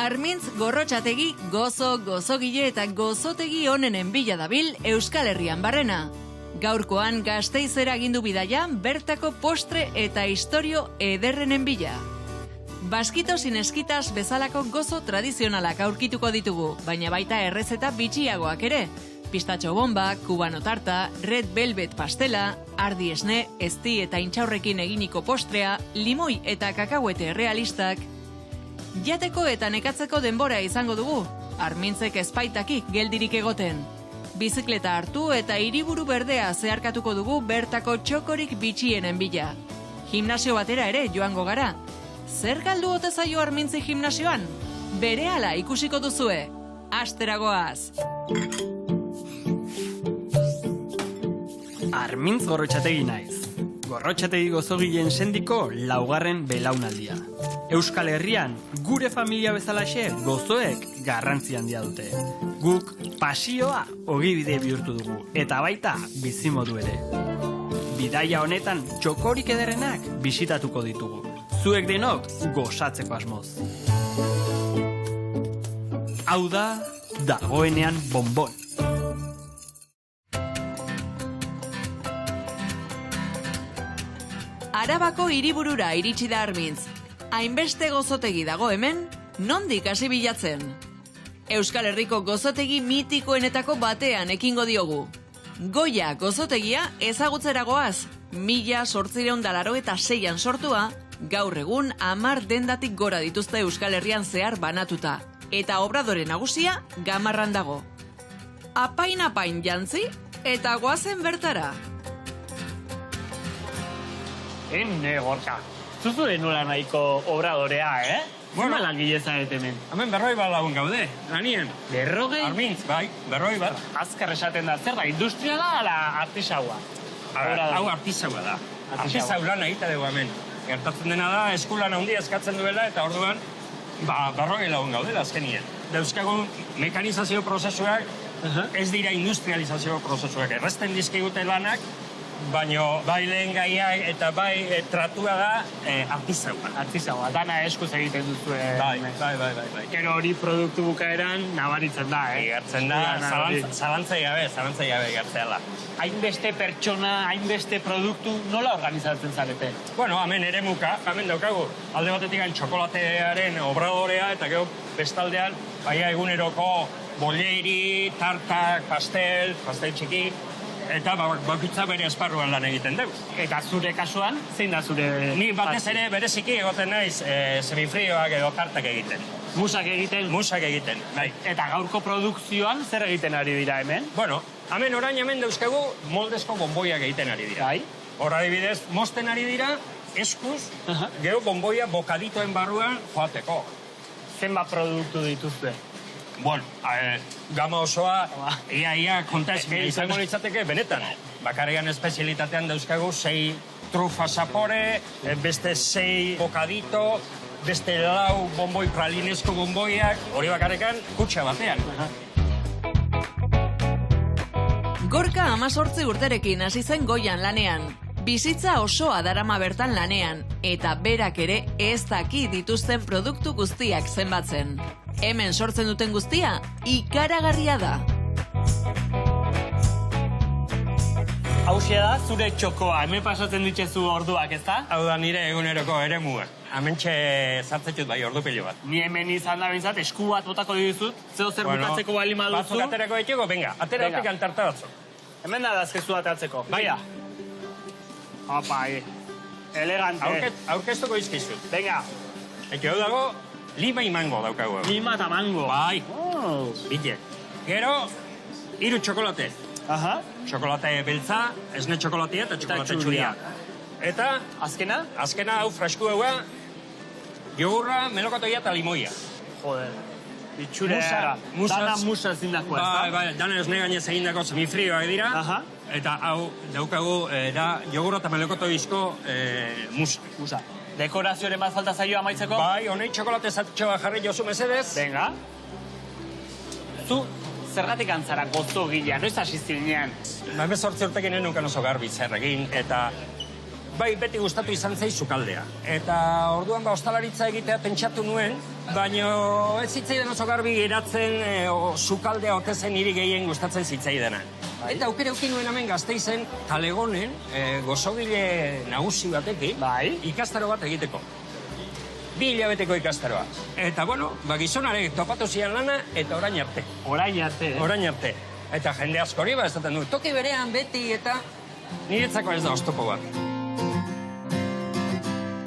Armintz gorrotxategi gozo, gozogile eta gozotegi onenen bila dabil Euskal Herrian barrena. Gaurkoan Gasteizera agindu bidaia bertako postre eta istorio ederrenen bila. Baskito sin eskitas bezalako gozo tradizionalak aurkituko ditugu, baina baita errezeta bitxiagoak ere. Pistatxo bomba, kubano tarta, red velvet pastela, ardi esne, ezti eta intxaurrekin eginiko postrea, limoi eta kakahuete realistak. Jateko eta nekatzeko denbora izango dugu, Armintzek ezpaitakik geldirik egoten. Bizikleta hartu eta hiriburu berdea zeharkatuko dugu bertako txokorik bitxienen bila. Gimnasio batera ere joango gara. Zer galdu ote zaio Armintzi gimnasioan? Berehala ikusiko duzue. Asteragoaz! Armintz gorrotxategi naiz. Gorrotxategi gozogileen sendiko laugarren belaunaldia. Euskal Herrian, gure familia bezalaxe gozoek garrantzi handia dute. Guk pasioa ogibide bihurtu dugu, eta baita bizimodu ere. Bidaia honetan txokorik ederrenak bisitatuko ditugu. Zuek denok gozatzeko asmoz. Hau da, dagoenean bonbon. Arabako hiriburura iritsi da Armintz. Hainbeste gozotegi dago hemen, nondik hasi bilatzen? Euskal Herriko gozotegi mitikoenetako batean ekingo diogu. Goia gozotegia ezagutzeragoaz, 1886an sortua, gaur egun 10 dendatik gora dituzte Euskal Herrian zehar banatuta, eta obradore nagusia Gamarran dago. Apain jantzi eta goazen bertara. Ene, Gorka. Zuzu nola nahiko obradorea, Bueno. Zuma langile zaret hemen. Hemen 40 bat lagun gaude, lanien. 40? Armintz, bai, 40 bat. Azkar esaten da, zer da, industria da, ala artisaua? Hau artisaua da. Artisau lan egita dugu hemen. Gertatzen dena da, eskulan handia eskatzen duela, eta orduan, 40 lagun gaudela azkenien. Dauzkagun mekanizazio prozesuak, ez dira industrializazio prozesuak. Erresten dizkigute lanak, baina bai lehen gaiak eta bai tratua da artisaua. Artisaua, dana eskuz egiten duzu. Bai. Gero hori produktu bukaeran nabaritzen da, Gertzen da, zalantzai gabe gertzeala. Hainbeste pertsona, hainbeste produktu, nola organizatzen zarete? Bueno, hemen ere muka, hemen daukagu. Alde batetik txokolatearen obradorea, eta gero bestaldean, baina eguneroko boleiri, tartak, pastel txiki, eta bakitza bere esparruan lan egiten dugu. Eta zure kasuan, zein da zure... Ni batez ere bereziki egoten naiz semifrioak edo tartak egiten. Musak egiten? Musak egiten, bai. Eta gaurko produkzioan zer egiten ari dira hemen? Bueno, hemen dauzkagu moldezko bonboiak egiten ari dira. Bai. Hor adibidez, mozten ari dira, eskuz, gero bonboia bokaditoen barruan joateko. Zenbat produktu dituzte? Bueno, gama osoa, ia konta izango litzateke benetan. Bakarrian espezialitatean dauzkagu 6 trufa sapore, beste 6 bokadito, beste 4 bonboi pralinesko bonboiak, hori bakarrekan kutxa batean. Gorka 18 urterekin hasi zen Goian lanean. Bizitza osoa darama bertan lanean, eta berak ere ez daki dituzten produktu guztiak zenbatzen. Hemen sortzen duten guztia, ikaragarria da. Hauxe da, zure txokoa, hemen pasatzen ditzezu orduak, ez da? Hau da nire eguneroko eremua. Hementxe zartzetut bai ordu pilo bat. Ni hemen izan da bintzat, esku bat botako dizut, zeo zer bukatzeko bali maduzu. Batzuk aterako ditugu, venga, atera hortik altarta batzuk. Hemen da dazkezu atatzeko. Bai. Opa, elegante. Aurkeztuko izkizut. Venga. Eki hau dago, lima imango daukagu. Lima eta mango. Bai. Bile. Gero, 3 txokolate. Aha. Txokolate beltza, esne txokolatea eta txokolate txuria. Eta, azkena? Azkena hau frasku haua, jogurra, melokatoia eta limoia. Joder. Itxure dana musa zindako, ez da? Bai, dana esne gainez egindako semifrioak dira. Aha. Eta hau daukagu da jogurra eta melokatoizko musa. Dekorazioaren bat falta zaio amaitzeko? Bai, honei txokolate zatitxo bat jarri jozu mesedez. Venga. Zu, zergatik antzara gozo gila, noiz hasi zinean? 18 urtekin nukan oso garbi zer egin, eta bai beti gustatu izan zei sukaldea. Eta orduan ostalaritza egitea pentsatu nuen, baina ez zitzaidan oso garbi geratzen sukaldea ote zen niri gehien gustatzen zitzaidana. Eta aukera eukin nuen hemen Gasteizen, Talegonen, gozogile nagusi batetik, ikastaro bat egiteko. 2 hilabeteko ikastaroa. Eta, bueno, gizonarek topatu zian lana, eta orain arte. Orain arte, Orain arte. Eta jende askori ez daten du, toki berean beti eta niretzako ez da oztopo bat.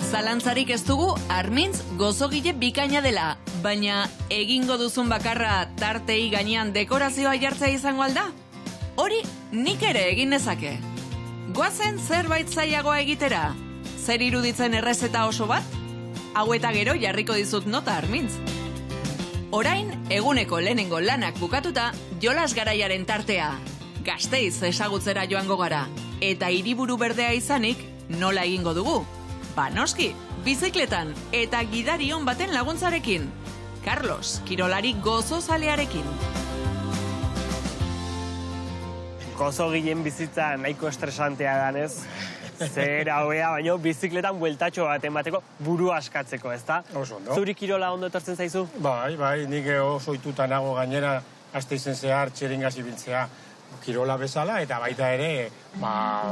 Zalantzarik ez dugu, Armintz gozogile bikaina dela, baina egingo duzun bakarra tartei gainean dekorazioa jartzea izango alda? Hori nik ere egin nezake. Goazen zerbait zailagoa egitera? Zer iruditzen errezeta oso bat? Hau eta gero jarriko dizut nota, Armintz. Orain, eguneko lehenengo lanak bukatuta, jolas garaiaren tartea. Gasteiz ezagutzera joango gara. Eta hiriburu berdea izanik, nola egingo dugu? Ba, noski, bizikletan eta gidari on baten laguntzarekin. Carlos, kirolari gozozalearekin. Gozogileen bizitza nahiko estresantea danez. Zer hauea, baino bizikletan bueltatxo bat emateko buru askatzeko, ezta? Oso ondo. Zuri kirola ondo etortzen zaizu? Bai, nik oso ohituta nago gainera Gasteizen zehar txeringaz ibiltzea kirola bezala, eta baita ere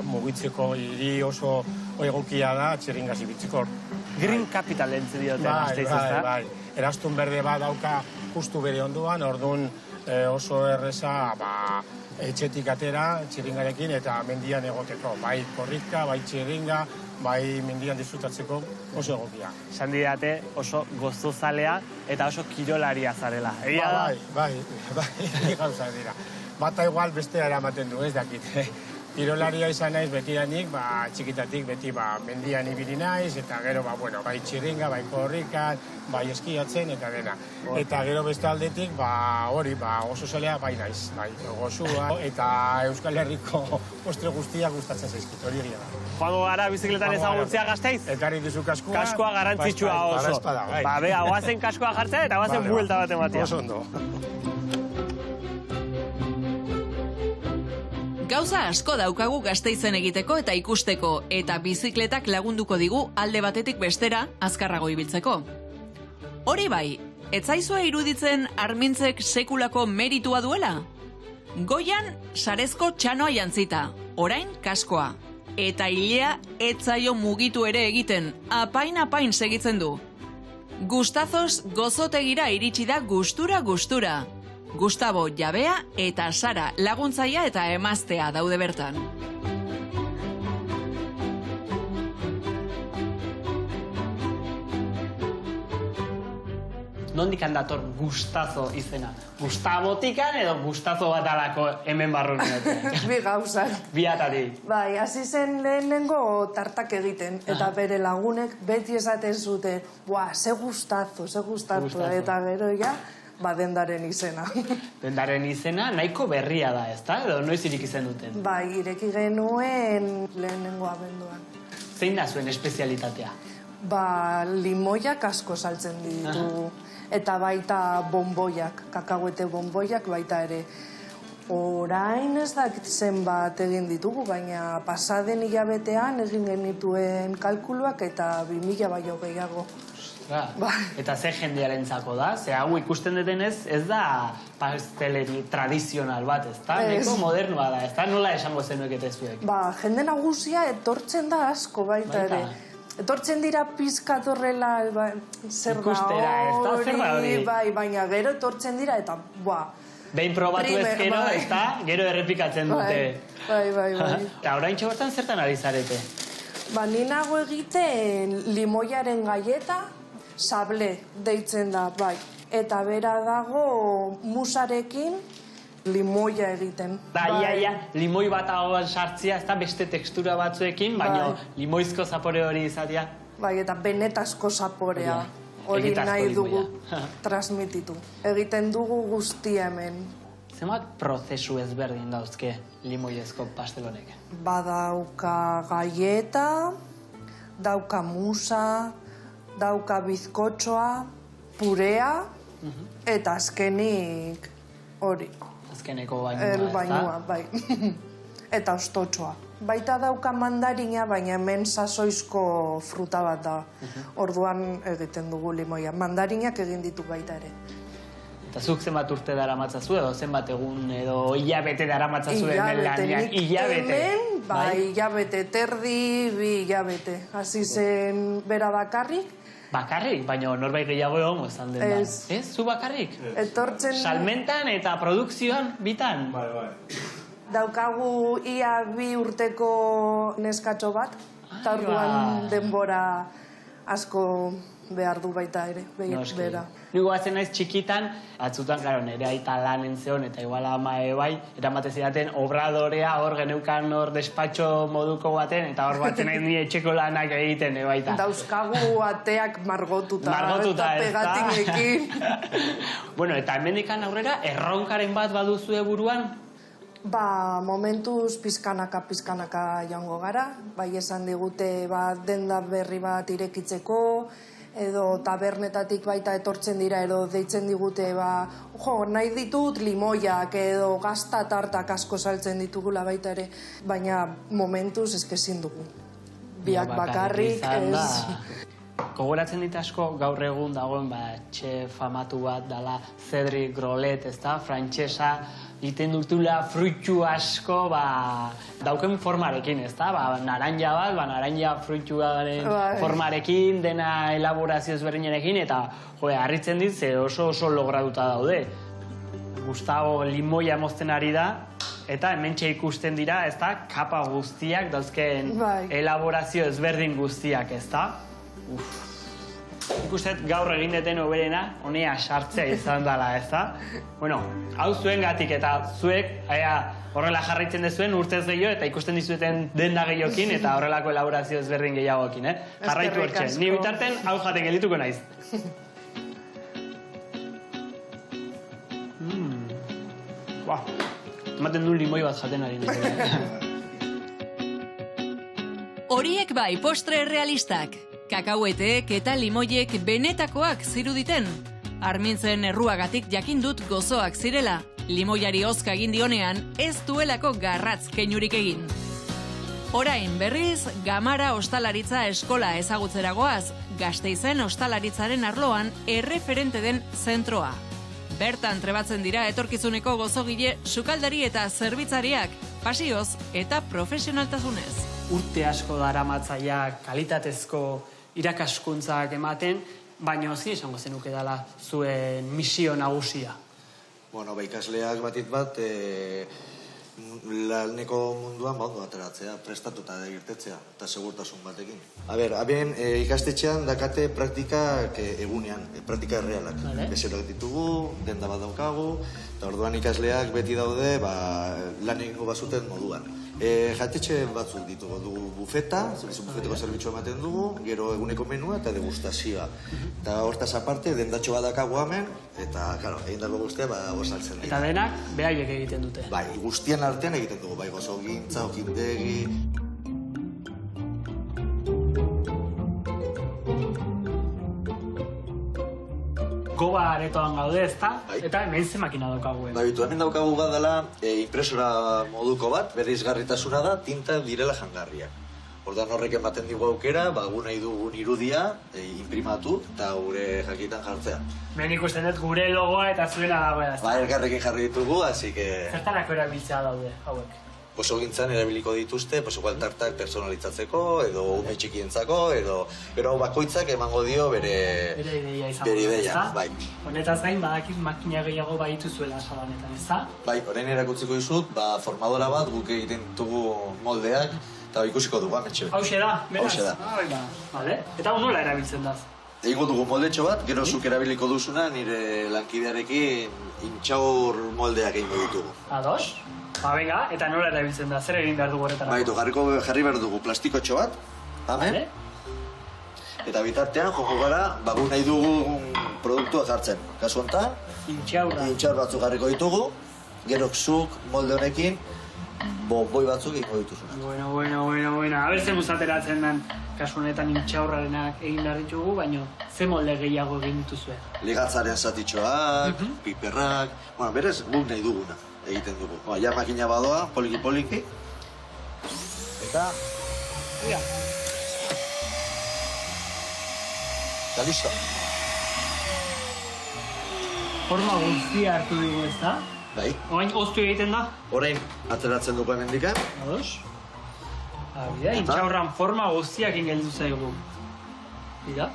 mugitzeko hiri oso egokia da txeringaz ibiltzeko. Green Capital entzi diote Gasteiz, ezta? Bai. Erastun berde bat dauka justu bere ondoan, orduan oso erreza etxetik atera, txeringarekin eta mendian egoteko. Bai korrika, bai txeringa, bai mendian disfrutatzeko oso egokia. Esan didate oso gozozalea eta oso kirolaria zarela. Egia da? Bai, gauza dira. Bata igual bestea eramaten du, ez dakit. Kirolaria izan naiz betidanik, txikitatik beti mendian ibili naiz, eta gero, bai txiringa, bai korrikan, bai eskiatzen, eta dena. Eta gero beste aldetik, hori, oso zalea bai naiz, bai gozua, eta Euskal Herriko postre guztiak gustatzen zaizkit, hori egia da. Joango gara bizikletan ezagutzea Gasteiz? Ekarri duzu kaskua. Kaskoa garantzitsua oso. Bea, guazen kaskoa jartzea eta guazen buelta bat ematea. Oso ondo. Gauza asko daukagu Gasteizen egiteko eta ikusteko, eta bizikletak lagunduko digu alde batetik bestera azkarrago ibiltzeko. Hori bai, ez zaizue iruditzen Armintzek sekulako meritua duela? Goian sarezko txanoa jantzita, orain kaskoa. Eta hilea ez zaio mugitu ere egiten, apain segitzen du. Gustazos gozotegira iritsi da gustura. Gustavo jabea eta Sara laguntzaia eta emaztea daude bertan. Nondik handator Gustazo izena? Gustavotikan edo Gustazo bat alako hemen barrunean? Bi gauzak. Bi atari. Bai, hasi zen lehenengo tartak egiten, eta bere lagunek beti esaten zuten, ze gustazo, eta gero dendaren izena. Dendaren izena nahiko berria da, ezta? Edo noiz iriki zen duten? Bai, ireki genuen lehenengo abenduan. Zein da zuen espezialitatea? Limoiak asko saltzen ditu. Eta baita bonboiak, kakahuete bonboiak baita ere. Orain ez dakit zenbat egin ditugu, baina pasaden hilabetean egin genituen kalkuluak eta 2000 baino gehiago. Eta ze jendearentzako da? Ze hau ikusten detenez ez da pasteleri tradizional bat, ezta? Neko modernua da, ezta? Nola esango zenuekete zuek? Jende nagusia etortzen da asko baita ere. Etortzen dira pizkat horrela zer da hori, baina gero etortzen dira eta behin probatu ezkero, ezta? Gero errepikatzen dute. Bai. Eta orain txobertan zertan ari zarete? Ni nago egiten limoiaren gaieta, sable deitzen da, bai. Eta bera dago musarekin limoia egiten. Limoi bat agoan sartzia, ez da beste tekstura batzuekin, baina limoizko zapore hori izatea. Bai, eta benetazko zaporea hori nahi dugu transmititu. Egiten dugu guztia hemen. Zemat prozesu ezberdin dauzke limoiezko pastelonek? Dauka gaieta, dauka musa, dauka bizkotxoa, purea, eta azkenik hori. Azkeneko bainua, bai. Eta ostotxoa. baita dauka mandarina, baina hemen sasoizko fruta bat da. Orduan egiten dugu limoia. Mandarinak egin ditu baita ere. Eta zuk zenbat urte daramatzazu edo zenbat egun edo hilabete daramatzazu hemen lanean? Hilabete. Hemen, hilabete, terdi, 2 hilabete. Hasi zen bera bakarrik. Bakarrik? Baina norbait gehiago egongo izan den da. Ez? Zu bakarrik? Etortzen... Salmentan eta produkzioan bitan? Bai. Daukagu ia 2 urteko neskatxo bat, eta orduan denbora asko behar du baita ere, bera. Nigo batzen naiz txikitan, batzutan, claro, nire aita lanen zeon, eta igual ama bai, eramate zidaten obradorea hor geneukan hor despatxo moduko baten, eta hor batzen naiz nire etxeko lanak egiten, baita. Dauzkagu ateak margotuta eta pegatinekin. Bueno, eta hemendikan aurrera, erronkaren bat baduzue buruan? Momentuz pizkanaka joango gara, bai esan digute denda berri bat irekitzeko, edo tabernetatik baita etortzen dira, edo deitzen digute, nahi ditut limoiak, edo gazta tartak asko saltzen ditugula baita ere, baina momentuz ezkezin dugu. Biak bakarrik ez... Gogoratzen dit asko gaur egun dagoen txef famatu bat dala Cedric Grolet, ezta? Frantsesa egiten dutula fruitu asko dauken formarekin, ezta? Naranja bat, naranja fruituaren formarekin, dena elaborazio ezberdinekin, eta harritzen dit ze oso lograduta daude. Gustavo limoia mozten ari da, eta hementxe ikusten dira, ezta? Kapa guztiak dauzken elaborazio ezberdin guztiak, ezta? Ikustet gaur egin deten oberena, honea sartzea izan dela, ezta? Bueno, hau zuen gatik eta zuek horrela jarraitzen dezuen urtez gehiago eta ikusten dizueten denda gehiokin eta horrelako elaborazio ezberdin gehiagokin, Jarraitu hortxe. Ni bitarten hau jaten geldituko naiz. Ematen du limoi bat jaten ari nire. Horiek bai postre realistak. Kakaueteek eta limoiek benetakoak ziruditen. Armintzen erruagatik jakin dut gozoak zirela. Limoiari hozka egin dionean ez duelako garratz keinurik egin. Orain berriz, Gamara Ostalaritza Eskola ezagutzeragoaz, Gasteizen ostalaritzaren arloan erreferente den zentroa. Bertan trebatzen dira etorkizuneko gozogile, sukaldari eta zerbitzariak, pasioz eta profesionaltasunez. Urte asko daramatzaia kalitatezko irakaskuntzak ematen, baina zin esango zenuke dela zuen misio nagusia. Bueno, ikasleak batit bat, laneko munduan ondo ateratzea, prestatuta irtetzea, eta segurtasun batekin. Haben ikastetxean dakate praktikak egunean, praktika errealak. Bezeroak ditugu, denda bat daukagu, eta orduan ikasleak beti daude lan egingo bazuten moduan. Jatetxe batzuk ditugu, dugu bufeta, bufeteko zerbitzua ematen dugu, gero eguneko menua eta degustazioa. Eta hortaz aparte, dendatxo bat dakagu hemen, eta, claro, egin dago guztia, gozaltzen dira. Eta denak, behaiek egiten dute. Bai, guztien artean egiten dugu, gozogintza, okindegi... Goba aretoan gaude, ezta? Eta hemen ze makina daukagu. Hemen daukagu bat dela impresora moduko bat, bereizgarritasuna da, tinta direla jangarriak. Ordan horrek ematen digu aukera, gu nahi dugun irudia, imprimatu eta gure jakitan jartzea. Hemen ikusten dut gure logoa eta zuena dagoela, ezta? Elkarrekin jarri ditugu, así que... Zertarako erabiltzea daude, hauek? Posogintzan erabiliko dituzte, igual tartak personalitzatzeko, edo ume txikientzako, edo bakoitzak emango dio bere ideia izango, ezta? Bai. Honetaz gain, badakit makina gehiago badituzuela salanetan, ezta? Bai, orain erakutziko dizut, formadora bat guk egiten dugu moldeak, eta ikusiko dugu, ametxe. Hauxe da, beraz? Hauxe da. Vale. Eta nola erabiltzen da? Egingo dugu moldetxo bat, gero zuk erabiliko duzuna, nire lankidearekin intxaur moldeak egingo ditugu. Ados? Venga, eta nola erabiltzen da, zer egin behar dugu horretarako? Baitu, jarri behar dugu plastikotxo bat, hemen. Eta bitartean, joko gara, gu nahi dugu produktua jartzen. Kasu honetan, intxaur batzuk jarriko ditugu, gero zuk molde honekin, boi batzuk egingo dituzuna. Bueno. Aber zen uzateratzen den, kasu honetan intxaurrarenak egin behar ditugu, baina ze molde gehiago egin dituzue? Ligatzaren zatitxoak, piperrak, berez guk nahi duguna egiten dugu. Ja makina badoa, poliki-poliki. Eta... Mira. Eta listo. Forma guztia hartu dugu, ez da? Bai. Oain oztu egiten da? Orain, ateratzen dugu hemendikan. Ados? Abida, intxaurran forma guztiak ingeldu zaigu. Bida?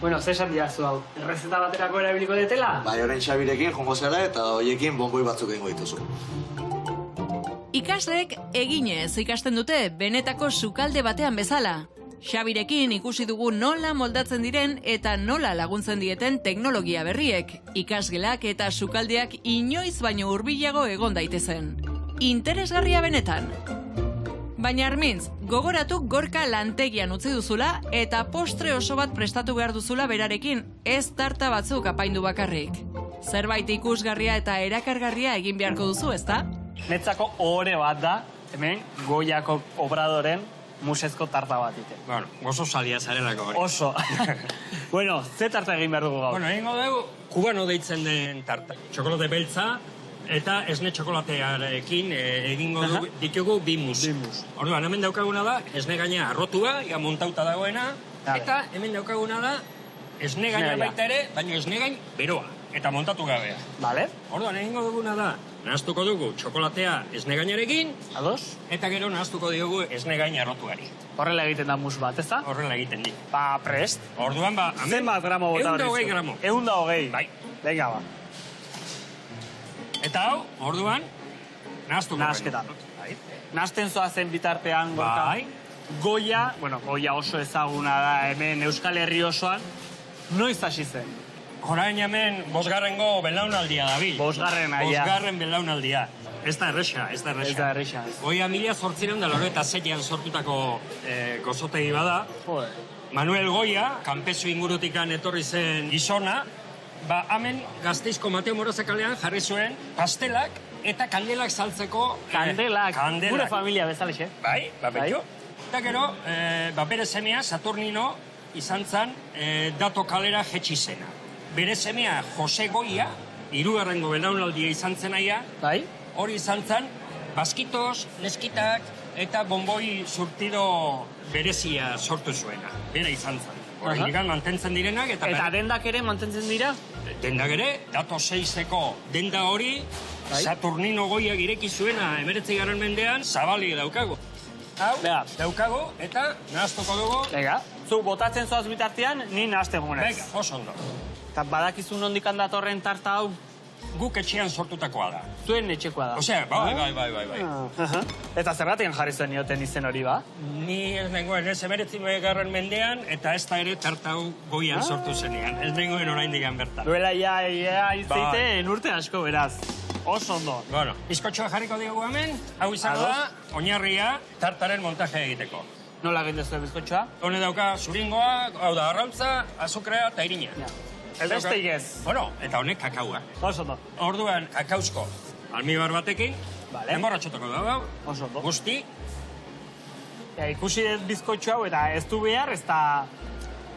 Bueno, zesan diazu hau. Errezeta baterako erabiliko detela? Bai, orain Xabirekin jongo zara eta hoiekin bonboi batzuk egingo dituzu. Ikasleek eginez ikasten dute benetako sukalde batean bezala. Xabirekin ikusi dugu nola moldatzen diren eta nola laguntzen dieten teknologia berriek, ikasgelak eta sukaldeak inoiz baino hurbilago egon daitezen. Interesgarria benetan. Baina Armintz, gogoratu Gorka lantegian utzi duzula eta postre oso bat prestatu behar duzula berarekin, ez tarta batzuk apaindu bakarrik. Zerbait ikusgarria eta erakargarria egin beharko duzu, ezta? Netzako ohore bat da, hemen Goiako obradoren musezko tarta bat ite. Bueno, oso salia zarelako hori. Oso. Bueno, ze tarta egin behar dugu gaur? Bueno, egingo dugu, kubano deitzen den tarta. Txokolate beltza eta esne txokolatearekin egingo ditugu bi mus. Orduan, hemen daukaguna da, esne gaina arrotua, ja montauta dagoena, eta hemen daukaguna da, esne gaina baita ere, baina esne gain beroa, eta montatu gabea. Vale. Orduan, egingo duguna da, nahaztuko dugu txokolatea esne gainarekin, Ados? eta gero nahaztuko diogu esne gaina arrotuari. Horrela egiten da mus bat, ez da? Horrela egiten di. Ba, prest. Orduan, ba, Zenbat gramo bota 120 gramo. 120. Bai. Venga, ba. Eta hau, orduan, nahaztuko. Nahasketan. Bai. Nahasten zoazen bitartean, Gorka. Bai. Goia, bueno, Goia oso ezaguna da hemen Euskal Herri osoan, noiz hasi zen? Orain hemen bosgarrengo belaunaldia dabil. Bosgarren aia. Bosgarren belaunaldia. Ez da erresa, ez da erresa. Ez da erresa. Goia 1886an sortutako gozotegi bada. Joder. Manuel Goia, kanpezu ingurutikan etorri zen gizona, ba, hemen Gasteizko Mateo Moraza kalean jarri zuen pastelak eta kandelak saltzeko... Kandelak. Gure familia bezalexe. Bai, ba, betxo. Eta gero, ba, bere semea, Saturnino, izan zen dato kalera jetxi zena. Bere semea, Jose Goia, hirugarrengo belaunaldia izan zen aia, Bai? hori izan zen, baskitos, neskitak eta bonboi surtido berezia sortu zuena. Bera izan zen. Horrendikan mantentzen direnak eta... Eta dendak ere mantentzen dira? Dendak ere, dato 6eko denda hori, Saturnino Goiak ireki zuena 19. mendean, zabali daukagu. Hau, daukagu eta nahaztuko dugu. Venga, zu botatzen zoaz bitartean, ni nahaste gonez. Venga, oso ondo. Eta badakizun nondikan datorren tarta hau? Guk etxean sortutakoa da. Zuen etxekoa da. Osea, bai. Eta zergatik jarri zuen nioten izen hori, ba? Ni ez nengoen, ez 19. mendean, eta ez da ere tarta hau Goian sortu zenean. Ez nengoen oraindik bertan. Duela ja izteiten urte asko, beraz. Oso ondo. Bueno, bizkotxoa jarriko diogu hemen, hau izango da, oinarria tartaren montaje egiteko. Nola egin dezu bizkotxoa? Hone dauka zuringoa, hau da arrautza, azukrea eta irina. Ez beste igez. Bueno, eta honek kakaua. Oso ondo. Orduan, kakauzko almibar batekin, enborratxotako da, Oso ondo. guzti, Ikusi dut bizkotxo hau eta ez du behar, ez da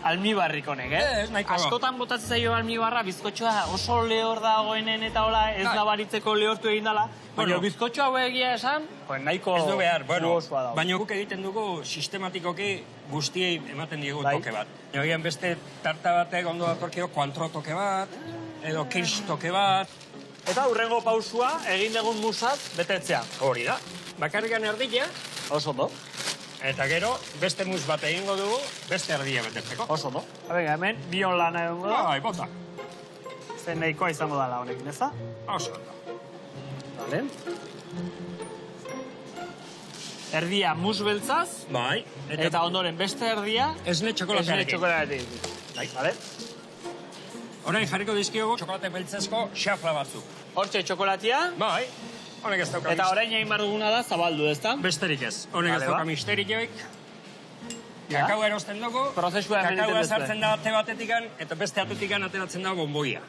almibarrik honek, Ez, nahiko. Askotan botatzen zaio almibarra, bizkotxoa oso lehor dagoenen eta hola, ez da baritzeko lehortu egin dela. Baina Bueno. bizkotxo hau egia esan, nahiko ez du behar, bueno, jugosoa dago. baina guk egiten dugu sistematikoki guztiei ematen diegu Bai. toke bat. Egoian beste tarta batek ondo datorkio kuantro toke bat, edo kirsch toke bat, Eta hurrengo pausua, egin dugun musat, betetzea. hori da. Bakarrikan erdia, Oso ondo. eta gero beste mus bat egingo dugu, beste erdia betetzeko. Oso ondo. Venga, hemen, bion lana egongo da. Bai, bota. Zen nahikoa izango dela honekin, ez da? Oso ondo. Vale. Erdia mus beltzaz, Bai, eta ondoren beste erdia, esne esne txokolatearekin. txokolatearekin. Bai. Vale? Orain jarriko dizkiogu txokolate beltzezko xafla batzuk. Hortxe txokolatia, Bai, honek ez dauka eta orain egin behar duguna da zabaldu, ez da? besterik ez. Honek ez Vale, dauka ba. misterioik. Ja. Kakao erosten dugu, Prozesua hemen kakaoa egiten duzue. sartzen da ate batetikan, eta beste atetikan ateratzen da bonboia.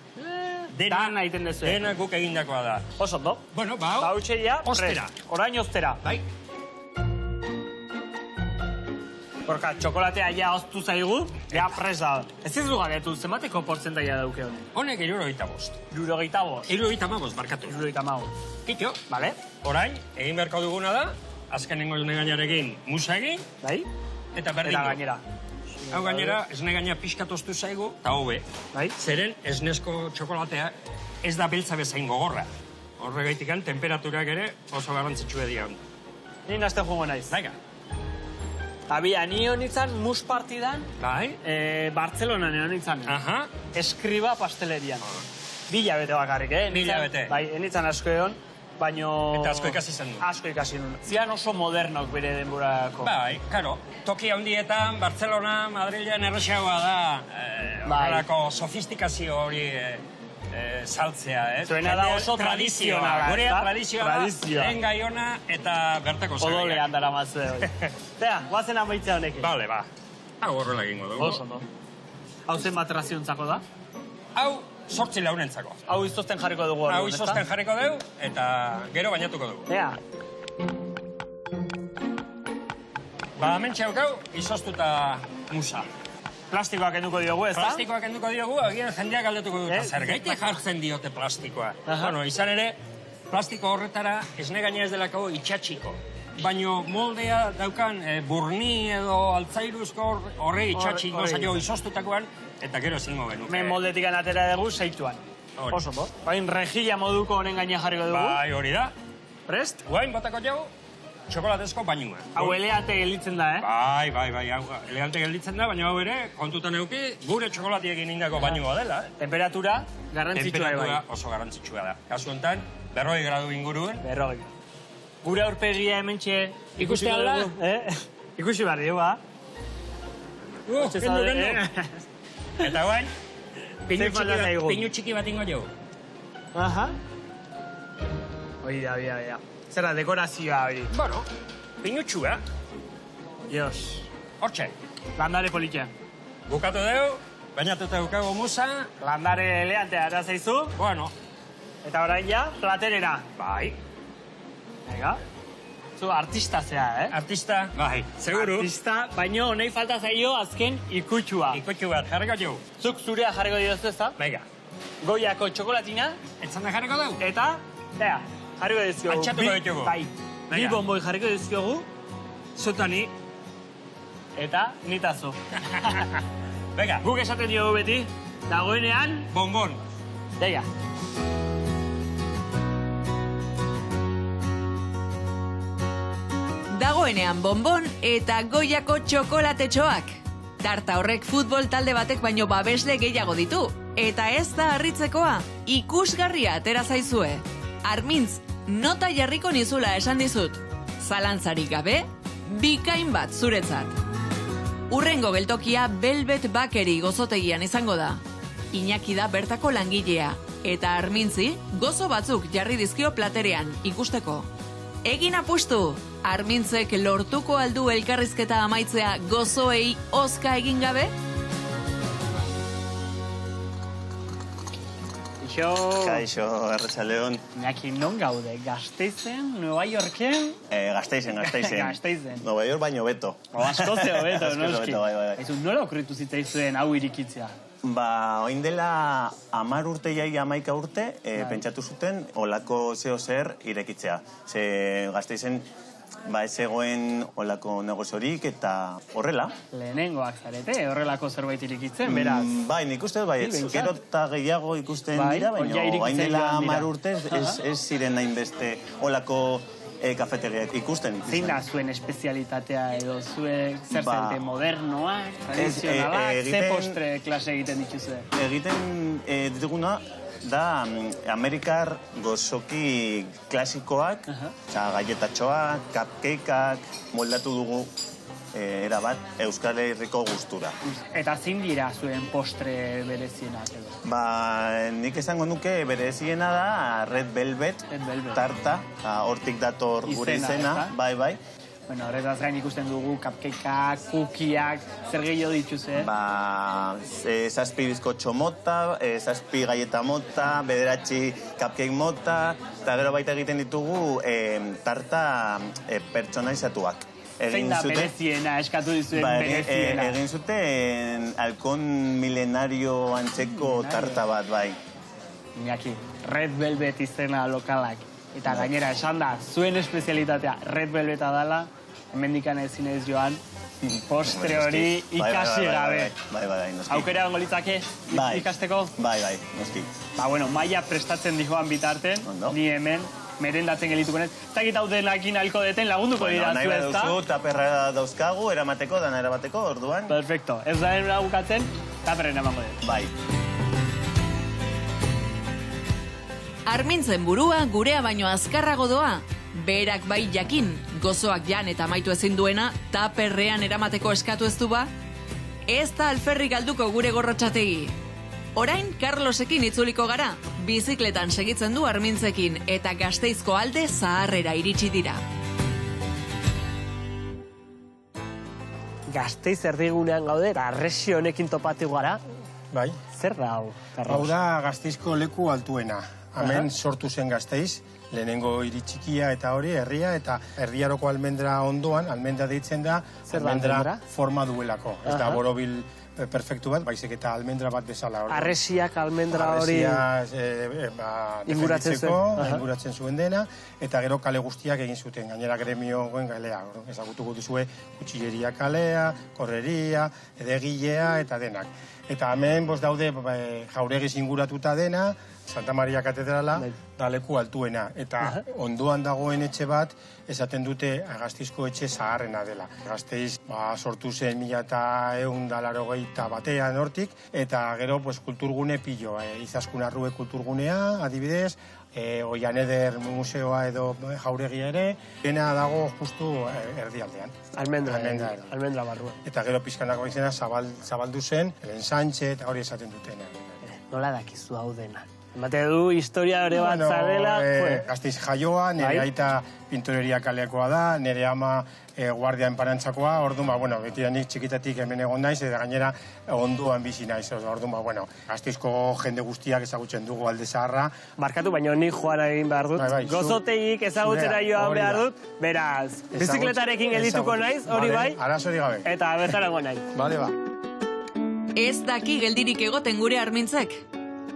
Dana egiten duzu. Dena guk egindakoa da. Oso ondo. Bueno, ba, hau, Ba, hutxe ja, ostera. prest. Orain ostera. Bai, Gorka, txokolatea ja oztu zaigu, ja prest da. Ez ez du galetu, zenbateko portzentaia dauke honek? honek 75. 75. 75 barkatu. 75. Kitio, Vale? orain, egin beharko duguna da, azkenengo esne gainarekin musa egin, Bai? eta berdin Eta du. gainera. Hau gainera, esne gaina pixkatoztu zaigu, eta hobe. Bai? Zeren esnesko txokolatea ez da beltza bezain gogorra. Horregaitikan, temperaturak ere oso garrantzitsua dira. Ni nazte jugo naiz. Baina, Abia, ni honitzan mus partidan, bai? Bartzelonan honitzan. Aha. Eskriba pastelerian. 2 hilabete bakarrik, 2 hilabete. Bai, enitzan asko egon, baino... Eta asko ikasi zen du. Asko ikasi nuen. Zian oso modernok bere denborako. Bai, karo, toki handietan, Barcelona, Madrilen errexagoa da, horrelako sofistikazio hori saltzea, ez? Zuena da oso tradizionala, Gurea ezta? tradizioa da, Tradizioa. lehen gai ona eta bertako zagaiak. Odolean dara mazue hori. Zea, guazen amaitzea honekin. Bale, ba. Hau horrela egingo dugu. Oso, no? Hau zen batraziontzako da? Hau, 8 launentzako. Hau izozten jarriko dugu hori, Hau izozten jarriko dugu, eta gero bainatuko dugu. Ea, Ba, hementxe haukau, izoztuta musa. plastikoak enduko diogu, ez da? Plastikoak enduko diogu, agian jendeak galdetuko dut. Zergaitik jartzen diote plastikoa. Bueno, izan ere, plastiko horretara esne gaina ez delako itxatxiko. Baino moldea daukan burni edo altzairuzko horre itxatxiko zailo izoztutakoan, eta gero ezingo genuke. Men moldetik atera dugu seituan. Hori. Oso, bo? Bain rejilla moduko honen gaina jarriko dugu. Bai, hori da. Prest? Guain botako jau, txokolatezko bainua. Hau eleate gelditzen da, Bai, hau elegante gelditzen da, baina hau ere, kontutan euki, gure txokolatiekin indako bainua dela. Temperatura garrantzitsua bai. Temperatura oso garrantzitsua da. Kasu honetan, 40 gradu inguruen. 40. Gure aurpegia hementxe Ikusi ikusiko ala? dugu, Ikusi behar dugu, ba? Kendu. Eta guain, Zein falta zaigu? pinu txiki bat ingo jau. Aha. Hoi da, bia. Zer da, dekorazioa hori. Bueno, pinu txua, Dios. hortxe. Landare politia. Bukatu deu, bainatuta dukago musa, Landare eleantea ara zaizu. bueno, Eta orain ja, platerera. bai, Venga. Zu artista zea, artista, bai, seguru. Artista, baino honei falta zaio azken ikutsua. Ikutxu bat, jarriko jau. Zuk zurea jarriko diozu ez da? Venga, Goiako txokolatina, etzan da jarriko dau? eta, jarriko dizkiogu. Altxatuko ditugu. Bai. Bi Venga. bomboi jarriko dizkiogu, Zutani, eta nitazu. venga, Guk esaten diogu beti, dagoenean, bonbon. deia. Dagoenean bonbon eta goiako txokolatetxoak. Tarta horrek futbol talde batek baino babesle gehiago ditu. Eta ez da harritzekoa, ikusgarria atera zaizue. Armintz, nota jarriko nizula esan dizut. Zalantzarik gabe, bikain bat zuretzat. Urrengo geltokia Velvet Bakery gozotegian izango da. Iñaki da bertako langilea, eta Armintzi gozo batzuk jarri dizkio platerean ikusteko. Egin apustu, Armintzek lortuko aldu elkarrizketa amaitzea gozoei ozka egin gabe? Kaixo, Arratsaldeon. Iñaki, non gaude? Gasteizen, Nueva Yorken? Gasteizen. Gasteizen. Nueva York baino beto. Askoz hobeto, Askoz noski. hobeto, bai. Aizu, nola okritu zitzaizuen hau irikitzea? Ba, oin dela 10 urte jai 11 urte, pentsatu zuten olako zeo zer irekitzea. Ze Gasteizen ba ez zegoen olako negoziorik eta horrela. Lehenengoak zarete, horrelako zerbait irikitzen, beraz. Bai, nik uste bai, gero eta gehiago ikusten Bai, dira, ja baina irikitzen oin dela joan dira. 10 urte ez ziren hainbeste olako kafetegiak ikusten. Zein da zuen espezialitatea edo zuek zer Ba, zente modernoak, tradizionalak, ze egiten- postre klase egiten dituzue? Egiten dituguna da Amerikar gozoki klasikoak, galletatxoak, cupcakeak, moldatu dugu erabat Euskal Herriko gustura. Eta zein dira zuen postre berezienak edo? Ba, nik esango nuke bereziena da Red Velvet, Red Velvet. tarta, hortik dator gure Izena, izena, ezta? bai. Bueno, horretaz gain ikusten dugu cupcakeak, kukiak, zer gehiago dituzue? Ba, zazpi bizkotxo mota, zazpi galleta mota, bederatzi cupcake mota, eta gero baita egiten ditugu tarta pertsonaizatuak. Zein da bereziena, eskatu dizuen Ba, bereziena? egin zuten halkon milenario antzeko tarta bat, bai. Iñaki, Red Velvet izena lokalak. Eta gainera esan da, zuen espezialitatea Red Velveta dala, hemendikan ezin ez joan, postre hori ikasi gabe. Bai, noski. Aukera gongo litzake ikasteko? Bai, noski. Bueno, maia prestatzen dijoan bitarten, ni hemen, merendatzen gelituko nez. Eta gita denakin alko deten lagunduko dira zu ez da? Nahi taperra dauzkagu, eramateko, dana erabateko, orduan. Perfecto. Ez da enura bukatzen, taperren emango dut. Bai. Armintzen burua gurea baino azkarrago doa. Berak bai jakin, gozoak jan eta amaitu ezin duena, taperrean eramateko eskatu ez du ba? Ez da alferri galduko gure gorrotxategi. Orain, Carlosekin itzuliko gara. Bizikletan segitzen du Armintzekin eta Gasteizko alde zaharrera iritsi dira. Gasteiz erdigunean gaude, eta arresi honekin topatu gara. Bai. Zer da hau, Carlos? Hau da Gasteizko leku altuena. Hemen sortu zen Gasteiz, lehenengo hiri txikia eta hori, herria, eta erdiaroko almendra ondoan, almendra deitzen da, almendra forma duelako. Ez da borobil perfektu bat, baizik eta almendra bat bezala hori. Arresiak almendra hori inguratzen zuen dena, eta gero kale guztiak egin zuten, gainera gremioen galea. Ezagutuko duzue kutsilleria kalea, korreria, edegilea eta denak. Eta hemen daude jauregiz inguratuta dena, Santa Maria Katedrala, da leku altuena. Eta ondoan dagoen etxe bat, esaten dute Gasteizko etxe zaharrena dela. Gasteiz sortu zen 1181 hortik, eta gero kulturgune pilo. Izaskun Arrue kulturgunea, adibidez, Oianeder museoa edo jauregia ere, dena dago justu erdialdean. Almendra barrua. Eta gero pizkanako izena zabaldu zen, Helen Sánchez, eta hori esaten dutena. Nola dakizu hau dena? Emate du historia hori bat zarela. Gasteiz jaioa, nire aita pintoreria kaleakoa da, nire ama guardia enparantzakoa, orduan, betidanik txikitatik hemen egon naiz, eta gainera onduan bizi naiz, orduan, Gasteizko jende guztiak ezagutzen dugu alde zaharra. Markatu, baina ni joan egin behar dut. Gozotegik ezagutzera joan behar dut, beraz, bizikletarekin geldituko naiz, hori bai, arazori gabe. Eta bertarango nahi. Bale, ba. Ez daki geldirik egoten gure Armintzek.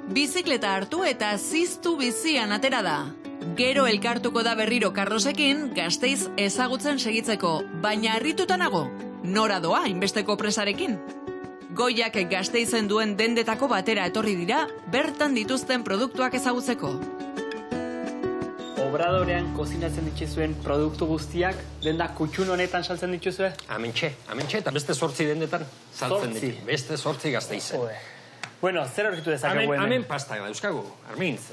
Bizikleta hartu eta ziztu bizian atera da. Gero elkartuko da berriro Carlosekin Gasteiz ezagutzen segitzeko, baina harrituta nago. Nora doa inbesteko presarekin. Goiak Gasteizen duen dendetako batera etorri dira, bertan dituzten produktuak ezagutzeko. Obradorean kozinatzen dituzuen produktu guztiak, denda kutxun honetan saltzen dituzue? Amentxe, eta beste 8 dendetan saltzen ditu. Beste 8 Gasteizen. Bueno, zer horretu dezakegu hemen? Hemen pasta dauzkagu, Armintz.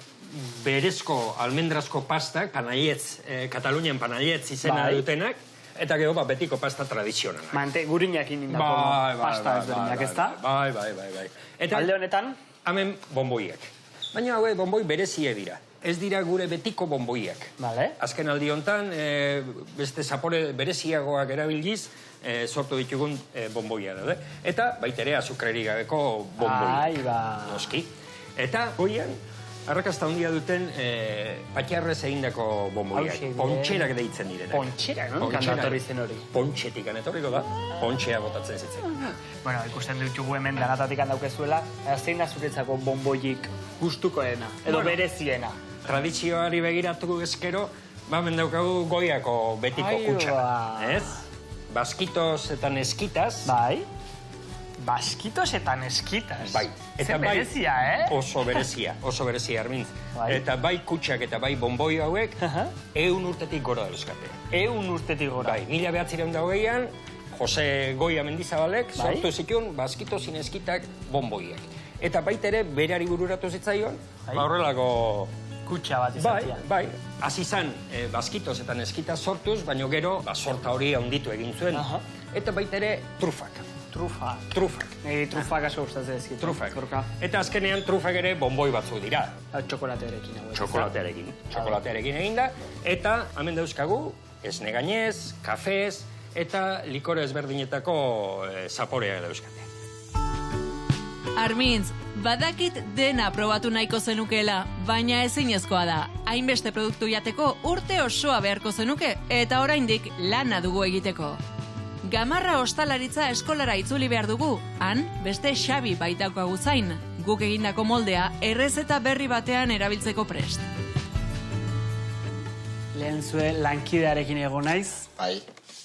Berezko almendrazko pasta, Katalunian panaietz izena dutenak, eta gero betiko pasta tradizionala. Gurinak indako pasta ezberdinak, ez da? Bai. Alde honetan? Hemen bonboiak. Baina haue bonboi berezie dira. Ez dira gure betiko bonboiak. Azken aldi honetan, beste zapore bereziagoak erabiliz, sortu ditugun bonboia da. Eta baitere azukrerik gabeko bonboia. Noski. Eta goian, arrakasta handia duten patxarrez egindako bonboiak. Pontxerak deitzen direnak. Pontxerak, no? Kandatorri zen hori. Pontxetik anetorriko da, pontxea botatzen zitzen. Bueno, ikusten ditugu hemen danatatik handaukezuela, zein da zuretzako bonboik gustukoena, edo bereziena. Tradizioari begiratuko ezkero, hemen daukagu goiako betiko kutsa. Ez? Baskitos eta neskitas. Bai. Baskitos eta neskitas. Bai. Zer berezia, Oso berezia, Armintz. Eta bai kutsak eta bai bonboi hauek, 100 urtetik gora dauzkate. 100 urtetik gora. Bai, 1928an, Jose Goia Mendizabalek sortu zituen baskitos ineskitak bonboiak. Eta baitere berari bururatu zitzaion, horrelako kutsa bat izatea. Bai, hasi zan baskitos eta neskitas sortuz, baina gero sorta hori handitu egin zuen. Eta baitere trufak. Trufak. Nire trufak aso gustatzen ezkit. Trufak. Eta azkenean trufak ere bonboi batzuk dira. Txokolatearekin. Txokolatearekin egin da. Eta hemen dauzkagu, esne gainez, kafez, eta likore ezberdinetako zaporea dauzkate. Armintz, badakit dena probatu nahiko zenukela, baina ezinezkoa da. Hainbeste produktu jateko urte osoa beharko zenuke, eta oraindik lana dugu egiteko. Gamarra ostalaritza eskolara itzuli behar dugu, han beste Xabi baitaukagu zain, guk egindako moldea errezeta berri batean erabiltzeko prest. lehen zue lankidearekin egon naiz. Bai.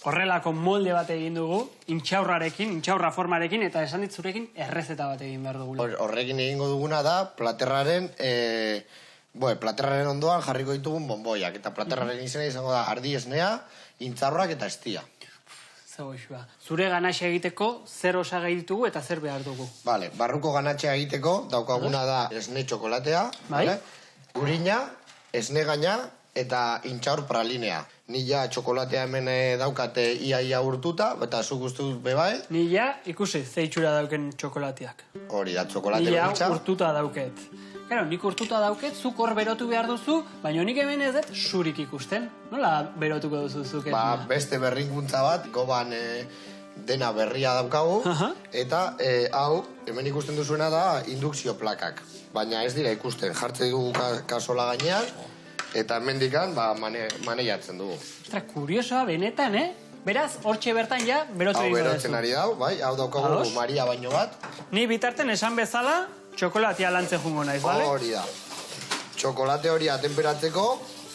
Horrelako molde bat egin dugu, intxaurra formarekin, eta esan ditzurekin errezeta bat egin behar dugu. Horrekin egingo duguna da, platerraren ondoan jarriko ditugun bonboiak. Eta platerraren izena izango da ardi esnea, intxaurrak eta estia. Zure ganaxea egiteko zer osagai ditugu eta zer behar dugu? Vale, barruko ganaxea egiteko daukaguna da esne txokolatea, urina, esne gaina eta intxaur pralinea. Ni ja txokolatea hemen daukate ia urtuta, eta zuk uste dut bebai. Ni ja ikusi zeitxura dauken txokolateak. Hori da, txokolate beritxa. Ni ja urtuta dauket. Claro, nik urtuta dauket, zuk hor berotu behar duzu, baina nik hemen ez dut zurik ikusten. Nola berotuko duzu zuk? Beste berrikuntza bat, goban dena berria daukagu, eta hau, hemen ikusten duzuena da indukzio plakak. Baina ez dira ikusten, jartzen dugu kasola gainean, eta hemendikan maneiatzen dugu. Ostra, kuriosoa benetan, Beraz, hortxe bertan ja, berotu egin duzu. Hau berotzen ari dau, bai, hau daukagu Maria baino bat. Ni bitarten esan bezala, txokolatea lantzen jungo naiz, bale? Hori da. Txokolate hori atemperatzeko,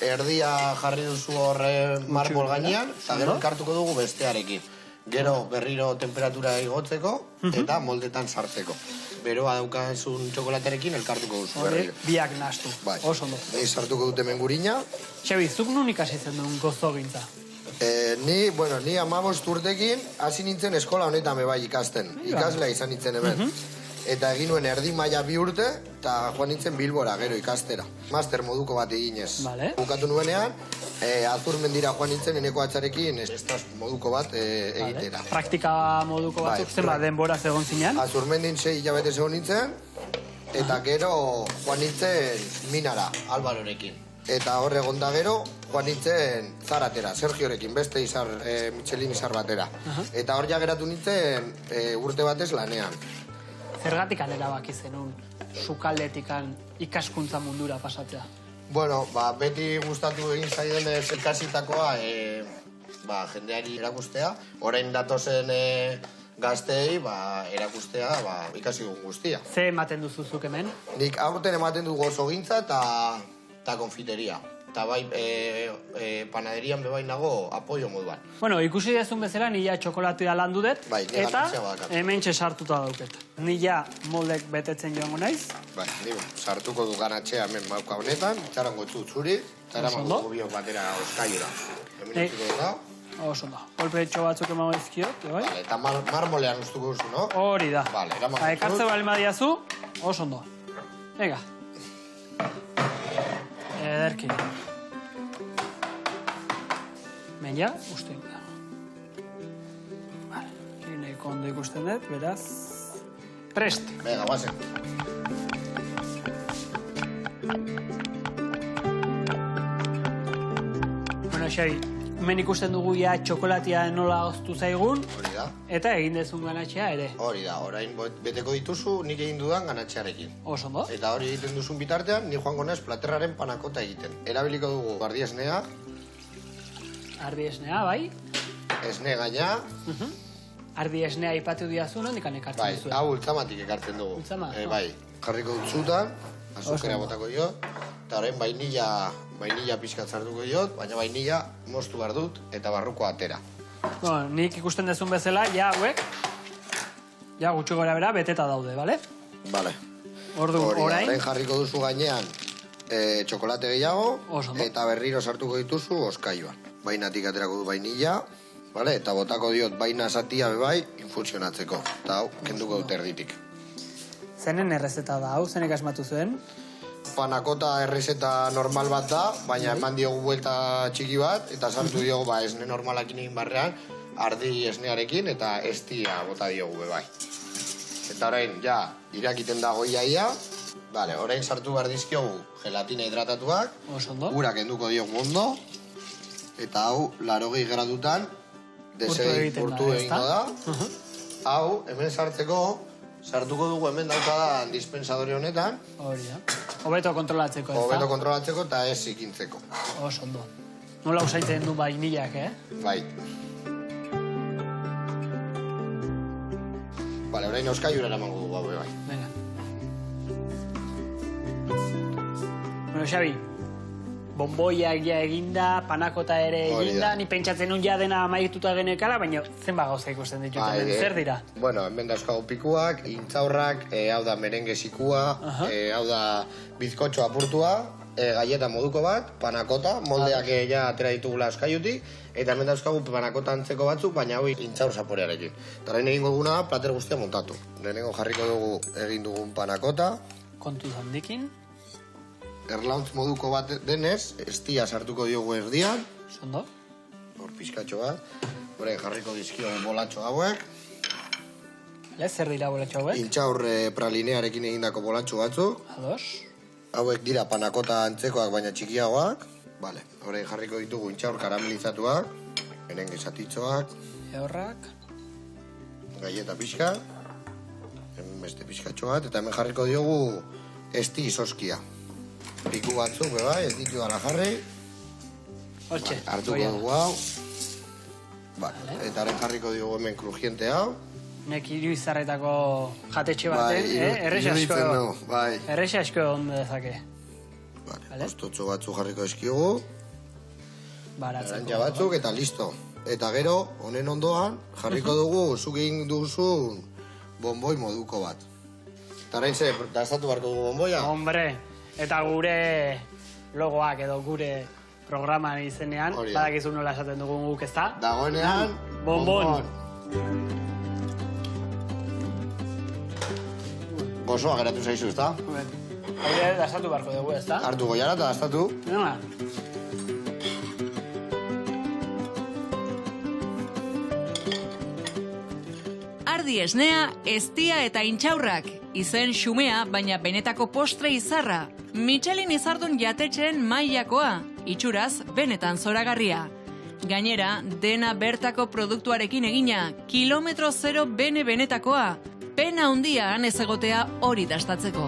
erdia jarri duzu horre marmol gainean, eta gero elkartuko dugu bestearekin. Gero berriro temperatura igotzeko, eta moldetan sartzeko. Beroa daukazun txokolaterekin elkartuko duzu berriro. Biak nastu, oso ondo. Ni sartuko dute mengurina. Xabi, zuk nun ikasi zen duen gozogintza? Ni 15 urtekin hasi nintzen eskola honetan bebai ikasten. Ikaslea izan nintzen hemen. Eta egin nuen erdi maila 2 urte, eta joan nintzen Bilbora gero ikastera. Master moduko bat eginez. Bukatu nuenean, Azurmendira joan nintzen eneko atxarekin estaz moduko bat egitera. Praktika moduko batzuk zenbat denbora zegoen zinean? Azurmendin 6 hilabete zegoen nintzen, eta gero joan nintzen Minara, Albarorekin. Eta hor egon da gero, joan nintzen Zaratera, Sergiorekin, beste Michelin izar batera. Eta hor ja geratu nintzen urte batez lanean. Zergatik erabaki zenun, sukaldetikan ikaskuntza mundura pasatzea? Bueno, beti gustatu egin zaiden ikasitakoa jendeari erakustea. Orain datozen gazteei erakustea ikasi dugun guztia. Ze ematen duzuzuk hemen? Nik aurten ematen du gozogintza eta konfiteria. Eta bai, panaderian bebain nago apoio moduan. Bueno, ikusi dezun bezala, nila txokolatea landu dut, eta hemen sartuta dauket. Nila moldek betetzen joango naiz. Bai, sartuko du ganatxea hemen mauka honetan, txarango zuri, txarango biok batera oskaiura. Hemen utziko da. Oso ondo. Kolpetxo batzuk emango izkiot, bai? Eta marmolean ustuko duzu, no? Hori da. Vale, eramango dut. Ekartze balma diazu, oso ondo. Venga. Ederki. Meia, uste. Vale, hiruneko ondo ikusten dut, beraz. Prest. Venga, guazen. Bueno, Xabi, hemen ikusten dugu ja txokolatea nola oztu zaigun. Hori da. Eta egin dezun ganatxea ere. Hori da, orain beteko dituzu nik egin dudan ganatxearekin. Oso ondo. Eta hori egiten duzun bitartean, ni joango naiz platerraren panakota egiten. Erabiliko dugu ardi esnea. Ardi esnea, bai. Esne gaina. Ardi esnea ipatu diazu, nondikan ekartzen duzu? Bai, hau ultzamatik ekartzen dugu. Ultzama? Bai, jarriko dut zutan, azukera botako diot, eta orain vainilla pixkat zartuko diot, baina vainilla moztu behar dut eta barruko atera. Bueno, nik ikusten dezun bezala, ja hauek, ja gutxi gora bera, beteta daude, bale? Bale. Orain jarriko duzu gainean txokolate gehiago, eta berriro sartuko dituzu oskailuan. Bainatik aterako du vainilla, bale? Eta botako diot baina zatia bebai infusionatzeko. Eta hau, kenduko dut erditik. Zenen errezeta da hau, zenek asmatu zuen? Panakota errezeta normal bat da, baina eman diogu buelta txiki bat, eta sartu diogu esne normalakin egin barrean, ardi esnearekin eta estia bota diogu bebai. Eta orain, ja, irakiten dago iaia, bale, orain sartu behar dizkiogu gelatina hidratatuak, urak kenduko diogu ondo, eta hau, 80 gradutan, urtu egingo da. Hau, hemen sartuko dugu hemen daukadan dispensadore honetan. Hori da. Hobeto kontrolatzeko, ez da? Hobeto kontrolatzeko eta ez ikintzeko. Oso ondo. Nola usaitzen du vainillak, Bai. Bale, orain oskaiura eramango dugu hau, bai. Venga. Bueno, Xabi, bonboiak ja eginda, panakota ere eginda, ni pentsatzen nun ja dena amaituta genekala, baina zenba gauza ikusten ditut hemen, zer dira? Bueno, hemen dauzkagu pikuak, intzaurrak, hau da merengue zikua, hau da bizkotxo apurtua, galleta moduko bat, panakota, moldeak ja atera ditugula euskaiutik, eta hemen dauzkagu panakota antzeko batzuk, baina hau intzaur zaporearekin. Eta lehen egingo duguna, plater guztia montatu. Lehenengo jarriko dugu egin dugun panakota. Kontu handikin. Erlauntz moduko bat denez, estia sartuko diogu erdian. Zondo. Hor pizkatxo bat. Horren jarriko dizkio bolatxo hauek. Zer dira bolatxo hauek? Intxaur pralinearekin egindako bolatxo batzuk. Ados. Hauek dira panakota antzekoak baina txikiagoak. Vale. Horren jarriko ditugu intxaur karamelizatuak. Merengue zatitxoak. Ehorrak. Galleta pixka. Hemen beste pizkatxo bat. Eta hemen jarriko diogu esti isoskia. Piku batzuk, bai, ez ditu dara jarri. Hortxe. Hartuko dugu hau. Eta haren jarriko dugu hemen krujiente hau. Nek hiru izarretako jatetxe baten, errexe asko ondo dezake. Ostotxo batzuk jarriko eskigu. Baratzeko. Batzuk eta listo. Eta gero, honen ondoan, jarriko dugu zuk egin duzun bonboi moduko bat. Eta orain ze, dastatu barko dugu bonboia? Hombre, eta gure logoak edo gure programan izenean, badakizu nola esaten dugun guk, ezta? Dagoenean, bonbon. Gozoa geratu zaizu, ezta? Hore, dastatu barko dugu, ezta? Hartu goiara eta dastatu. Nola? Ardi esnea, eztia eta intxaurrak. Izen xumea, baina benetako postre izarra. Michelin izardun jatetxeen mailakoa. Itxuraz, benetan zoragarria. Gainera, dena bertako produktuarekin egina. Kilometro zero benetakoa. Pena handia han ez egotea hori dastatzeko.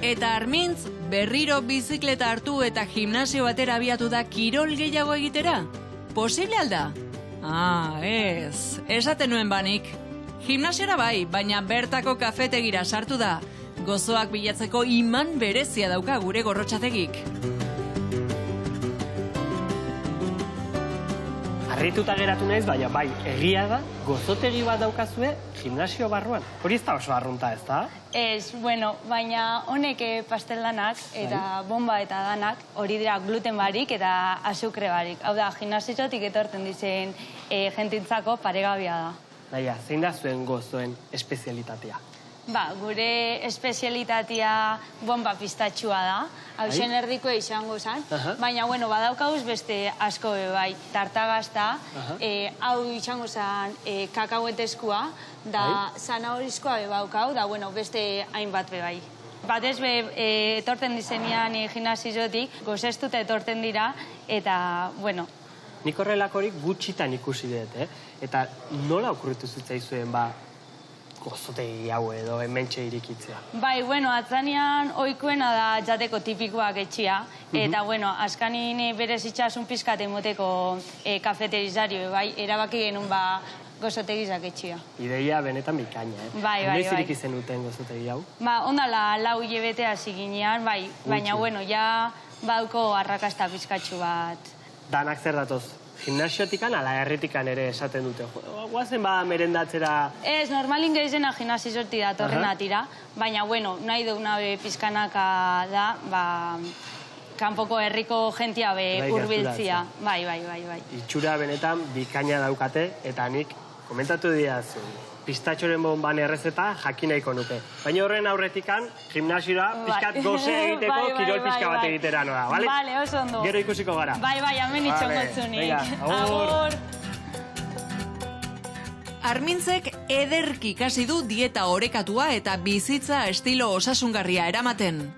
Eta Armintz, berriro bizikleta hartu eta gimnasio batera abiatu da kirol gehiago egitera? Posible alda? Ez. Esaten nuen banik. Gimnasiora bai, baina bertako kafetegira sartu da. Gozoak bilatzeko iman berezia dauka gure Gorrotxategik. Harrituta geratu naiz, baina bai, egia da, gozotegi bat daukazue gimnasio barruan. Hori ez da oso arrunta, ez da? Ez, bueno, baina honek pastel danak eta bomba eta danak hori dira gluten barik eta azukre barik. Hau da, gimnasiotik etorten dizen jentintzako paregabea da. Naia, zein da zuen gozoen espezialitatea? Gure espezialitatea bomba pistatxua da. Hau zen erdikoa izango zen. Baina, bueno, badaukauz beste asko bai. Tartagazta, hau izango zen kakaueteskua, da zanahorizkoa bebaukau, da, bueno, beste hainbat bebai. Batez be, etorten dizenean gimnasiotik, gozestuta etorten dira, eta, bueno. Nik horrelakorik gutxitan ikusi dut, Eta nola okurritu zitzaizuen, gozotegi hau edo hementxe irikitzea? Bai, bueno, atzanean ohikoena da jateko tipikoak etxia. Eta, bueno, askanin berez itxasun pizkat emoteko kafeterizario, bai, erabaki genuen gozotegizak etxia. Ideia benetan bikaina, Bai. Noiz iriki zenuten gozotegi hau? Ondala 4 hilabete hasi ginean, bai, baina, bueno, ja bauko arrakasta pizkatxu bat. Danak zer datoz? Gimnasiotikan ala herritikan ere esaten dute. Guazen merendatzera... Ez, normalin gehizena gimnasiotik datorren atira, baina, bueno, nahi duguna pizkanaka da, kanpoko herriko jentia hurbiltzia. Bai. Itxura benetan bikaina daukate, eta nik komentatu diazu. Pistatxoren bomban errezeta jakin nahiko nuke. Baina horren aurretikan, gimnasiora pizkat goze egiteko kirol pizka bat egitera noa, bale? Bale, oso ondo. Gero ikusiko gara. Bai, hemen itxongotzunik. Agur! Armintzek ederki ikasi du dieta orekatua eta bizitza estilo osasungarria eramaten.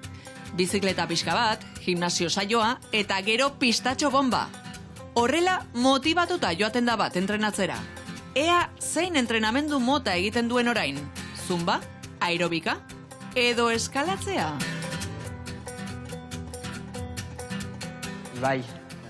Bizikleta pixka bat, gimnasio saioa eta gero pistatxo bomba. Horrela motibatuta joaten da bat entrenatzera. Ea zein entrenamendu mota egiten duen orain? Zumba? Aerobika? Edo eskalatzea? Bai,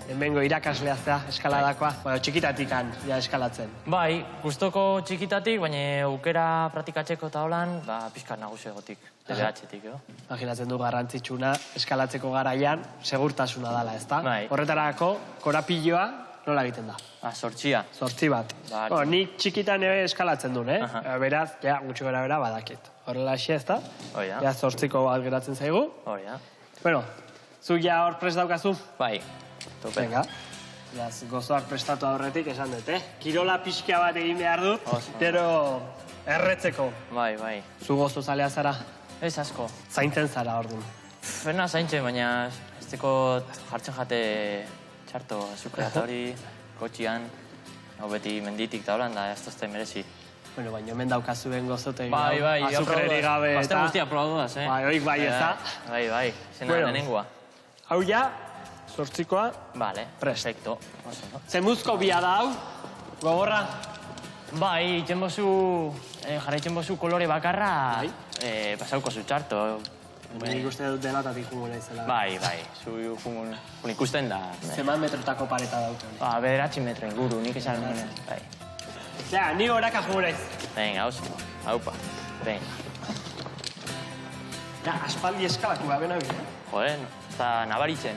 hemengo irakaslea zea, eskaladakoa. Bueno, txikitatikan, ja eskalatzen. Bai, gustoko txikitatik, baina aukera praktikatzeko eta holan, pixkat nagusegotik, DBH-tik, jo? Imaginatzen du garrantzitsuna, eskalatzeko garaian, segurtasuna dala, ezta? Bai. Horretarako, korapilloa nola egiten da? Zortzia. Zortzi bat. Nik txikitan ere eskalatzen duen, beraz, ja, gutxi gara bera badakit. Horrela xe, ezta? Hori da. Ja, zortziko bat geratzen zaigu. Hori da. Bueno, zu ja hor prest daukazu? Bai. Tope. Venga. Gozoak prestatu aurretik esan dut, Kirola pixka bat egin behar dut, gero erretzeko. Bai, bai. Zu gozo zalea zara? Ez asko. Zaintzen zara, orduan. Fena zaintzen, baina ez teko jartzen jate txarto azukera eta hori, kotxian, hau beti menditik eta holan, da ez tozte merezi. Bueno, baina hemen daukazuen gozotegi. Bai, bai. Azukreri gabe eta... Baste guztia proba duaz, Bai, oik bai, ez da? Bai, bai. Zena denengua. Hau ja, zortzikoa. Vale, perfecto. Zemuzko bia da hau, gogorra. Bai, jarraitzen bozu kolore bakarra, pasauko zu txarto. Nik uste dut denatatik jungula izela. Bai, bai, zu jungun ikusten da. Zeman metrotako pareta dauten. 9 metro inguru, nik esan nuen, bai. Ja, ni horaka jungula iz. Venga, oso, haupa, venga. Ja, aspaldi eskalako gabe nabi. Joder, eta nabaritzen.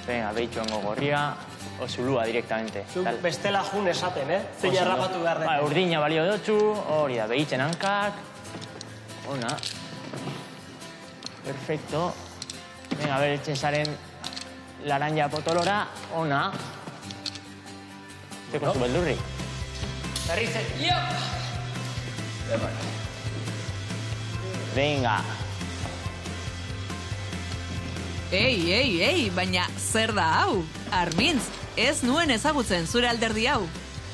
Venga, behitxuango gorria, o zulua directamente. Zuk bestela jun esaten, Zein errapatu behar den. Urdina balio dutxu, hori da, behitzen hankak. Ona. Perfecto. Venga, behitzen zaren laranja potolora, ona. Zeko zu beldurri. Berritzen, Venga. Ei, baina zer da hau? Armintz, ez nuen ezagutzen zure alderdi hau.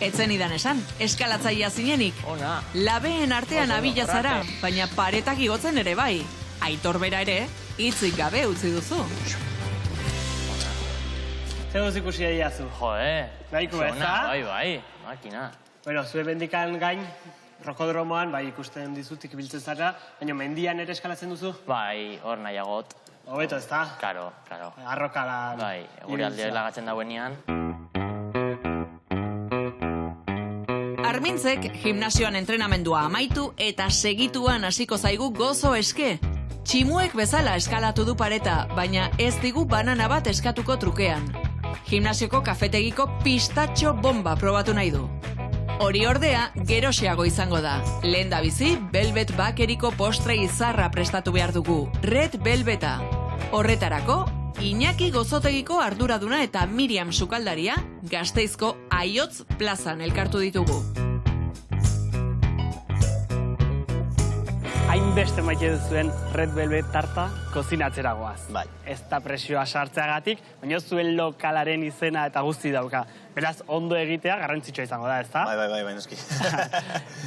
Etzen idan esan, eskalatzaia zinenik. Ona. Labeen artean abila zara, baina paretak igotzen ere bai. Aitor bera ere, hitzik gabe utzi duzu. Zer duz ikusi egiazu? Nahiko ez da? Bai, bai, makina. Bueno, zue bendikan gain, rokodromoan, bai ikusten dizutik biltzen zara, baina mendian ere eskalatzen duzu? Bai, hor nahiagot. Hobeto ez da? Karo. Arrokalan. Bai, gure aldea lagatzen dauenean. Armintzek gimnasioan entrenamendua amaitu eta segituan hasiko zaigu gozo eske. Tximuek bezala eskalatu du pareta, baina ez digu banana bat eskatuko trukean. Gimnasioko kafetegiko pistatxo bomba probatu nahi du. Hori ordea, gerosiago izango da. Lehen da bizi, Velvet Bakeriko postre izarra prestatu behar dugu. Red Velveta. Horretarako, Iñaki Gozotegiko arduraduna eta Miriam Sukaldaria Gasteizko Aiotz plazan elkartu ditugu. Hainbeste maite duzuen Red Velvet tarta kozinatzera goaz. Bai. Ez da presioa sartzeagatik, baina zuen lokalaren izena eta guzti dauka. Beraz, ondo egitea garrantzitsua izango da, ezta? Bai, noski.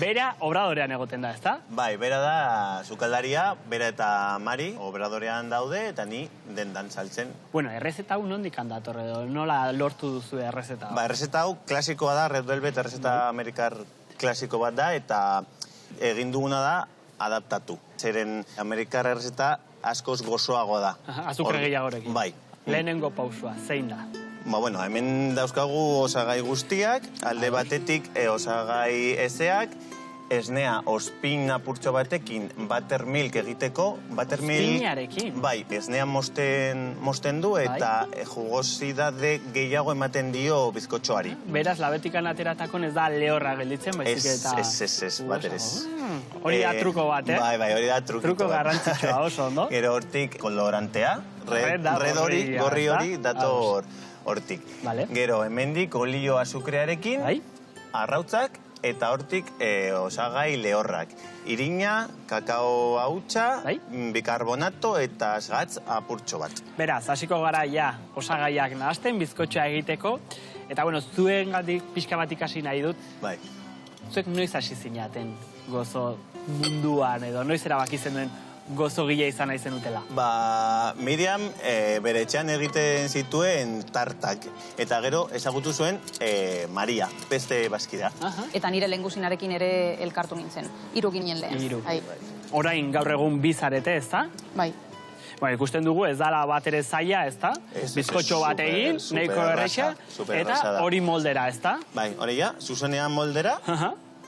Bera obradorean egoten da, ezta? Bai, bera da sukaldaria, bera eta Mari obradorean daude eta ni dendan saltzen. Bueno, errezeta hau nondik handator edo, nola lortu duzu errezeta hau? Ba, errezeta hau klasikoa da, Red Velvet errezeta amerikar klasiko bat da eta egin duguna da adaptatu. Zeren amerikar errezeta askoz gozoago da. Azukre gehiagorekin. Bai. Lehenengo pausua, zein da? Ba, bueno, hemen dauzkagu osagai guztiak, alde batetik osagai ezeak, esnea ospin apurtxo batekin buttermilk egiteko. Ospinarekin? Bai, esnea mosten du eta jugosidade gehiago ematen dio bizkotxoari. Beraz, labetikan ateratakon ez da lehorra gelditzen, baizik eta... Ez, bat ere ez. Hori da truko bat, Bai, hori da trukito bat. Truko garrantzitsua oso, ondo? Gero hortik kolorantea, red hori, gorri hori, dator hortik. Gero, hemendik olio azukrearekin, arrautzak, eta hortik osagai lehorrak. Irina, kakao hautsa, bikarbonato eta gatz apurtxo bat. Beraz, hasiko gara ja osagaiak nahazten, bizkotxoa egiteko. Eta, bueno, zuen pixka bat ikasi nahi dut. Bai. Zuek noiz hasi zinaten gozo munduan edo noiz erabaki zenuen gozo gila izan nahi zenutela? Ba, Miriam bere etxean egiten zituen tartak. Eta gero ezagutu zuen Maria, beste bazkida. Eta nire lehengusinarekin ere elkartu nintzen. 3 ginen lehen. 3. Orain gaur egun bizarete, ez da? Bai. Ikusten dugu ez dala bat ere zaila, ez da? Bizkotxo bat egin, nahiko erreixa, eta hori moldera, ez da? Bai, hori ja, zuzenean moldera,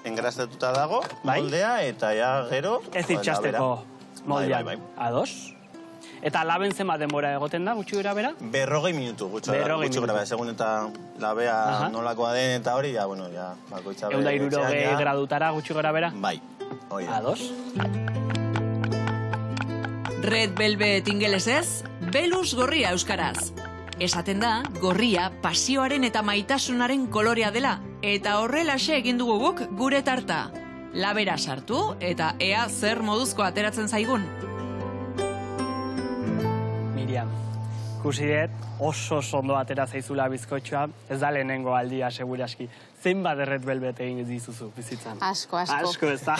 engrastatuta dago, moldea, eta ja gero... Ez itxasteko moldean, ados? Eta laben zenbat denbora egoten da, gutxi gara bera? 40 minutu, gutxi gara bera, segun eta labea nolakoa den eta hori, ja, bueno, ja, bakoitza bere... 160 gradutara gutxi gara bera? Bai, hori da. Ados? Red Velvet ingelesez, Belus gorria euskaraz. Esaten da, gorria pasioaren eta maitasunaren kolorea dela, eta horrelaxe egin dugu guk gure tarta. Labera sartu eta ea zer moduzko ateratzen zaigun. Miriam, ikusi dut oso ondo atera zaizula bizkotxoa, ez da lehenengo aldia seguraski. Zenbat Red Velvet egin dizuzu bizitzan? Asko. Asko, ez da?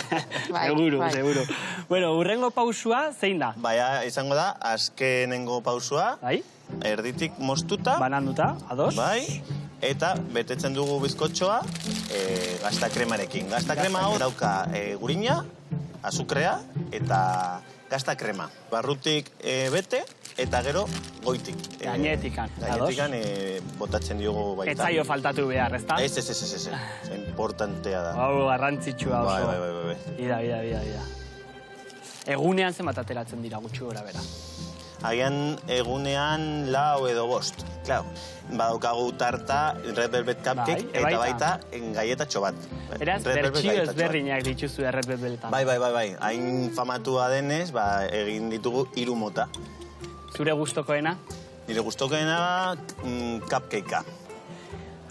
Seguro. Bueno, urrengo pausua zein da? Baina, izango da, azkenengo pausua. Bai? Erditik moztuta. Bananduta, ados? Bai. Eta betetzen dugu bizkotxoa gazta kremarekin. Gazta krema hau dauka gurina, azukrea eta gazta krema. Barrutik bete eta gero goitik. Gainetikan, Gainetikan botatzen diogu baita. Ez zaio faltatu behar, ez da? Ez. Importantea da. Hau, garrantzitsua oso. Bai. Ida. Egunean zenbat ateratzen dira gutxi gora bera? Agian egunean 4 edo 5. Claro, badaukagu tarta, Red Velvet Cupcake, eta baita gaietatxo bat. Beraz, bertxio ezberdinak dituzu Red Velvetan. Bai. Hain famatua denez, egin ditugu 3 mota. Zure gustokoena? Nire gustokoena cupcakea.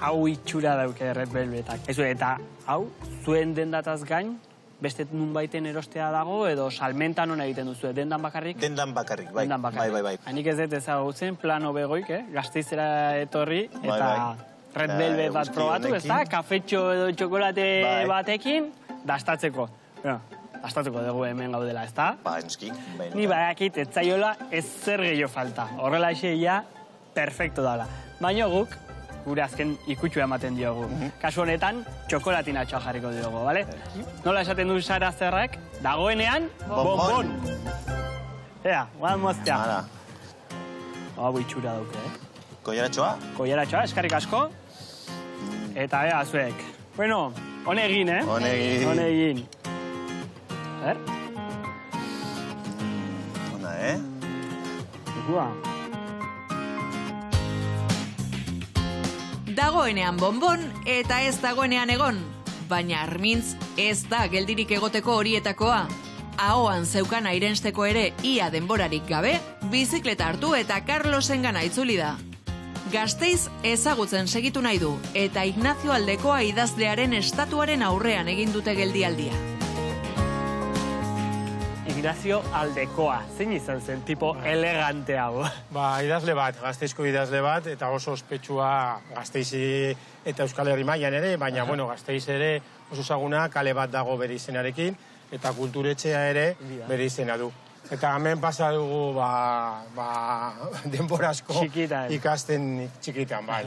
Hau itxura dauke Red Velvetak. Eta hau, zuen dendataz gain, beste nunbaiten erostea dago, edo salmentan hona egiten duzu, dendan bakarrik? Dendan bakarrik, bai. Bai. Hanik ez dut ezagutzen, plano begoik, Gasteizera etorri, eta Red Velvet bat probatu, ez da? Kafetxo edo txokolate batekin, dastatzeko. Dastatzeko dugu hemen gaudela, ez da? Ba, enski. Ni badakit, ez zaiola ez zer gehiago falta. Horrela ja, perfecto dala. Baina guk, gure azken ikutxua ematen diogu. Kasu honetan, txokolatinatxoa jarriko diogu, bale? Nola esaten du Sara Zerrak, dagoenean, bonbon! Ea, guan moztea. Hala. Hau itxura dauke, Koiaratxoa? Koiaratxoa, eskarrik asko. Eta ea, zuek. Bueno, honegin, Honegin. A ver. Ona, Gua. Dagoenean bonbon eta ez dagoenean egon. Baina Armintz ez da geldirik egoteko horietakoa. Ahoan zeukan airensteko ere ia denborarik gabe, bizikleta hartu eta Carlosengana itzuli da. Gasteiz ezagutzen segitu nahi du, eta Ignacio Aldekoa idazlearen estatuaren aurrean egin dute geldialdia. Ignacio Aldekoa, zein izan zen, tipo elegante hau? Idazle bat, Gasteizko idazle bat, eta oso ospetsua Gasteizi eta Euskal Herri mailan ere, baina, Gasteiz ere oso ezaguna kale bat dago bere izenarekin, eta kulturetxea ere bere izena du. Eta hemen pasa dugu, denbora asko ikasten txikitan, bai.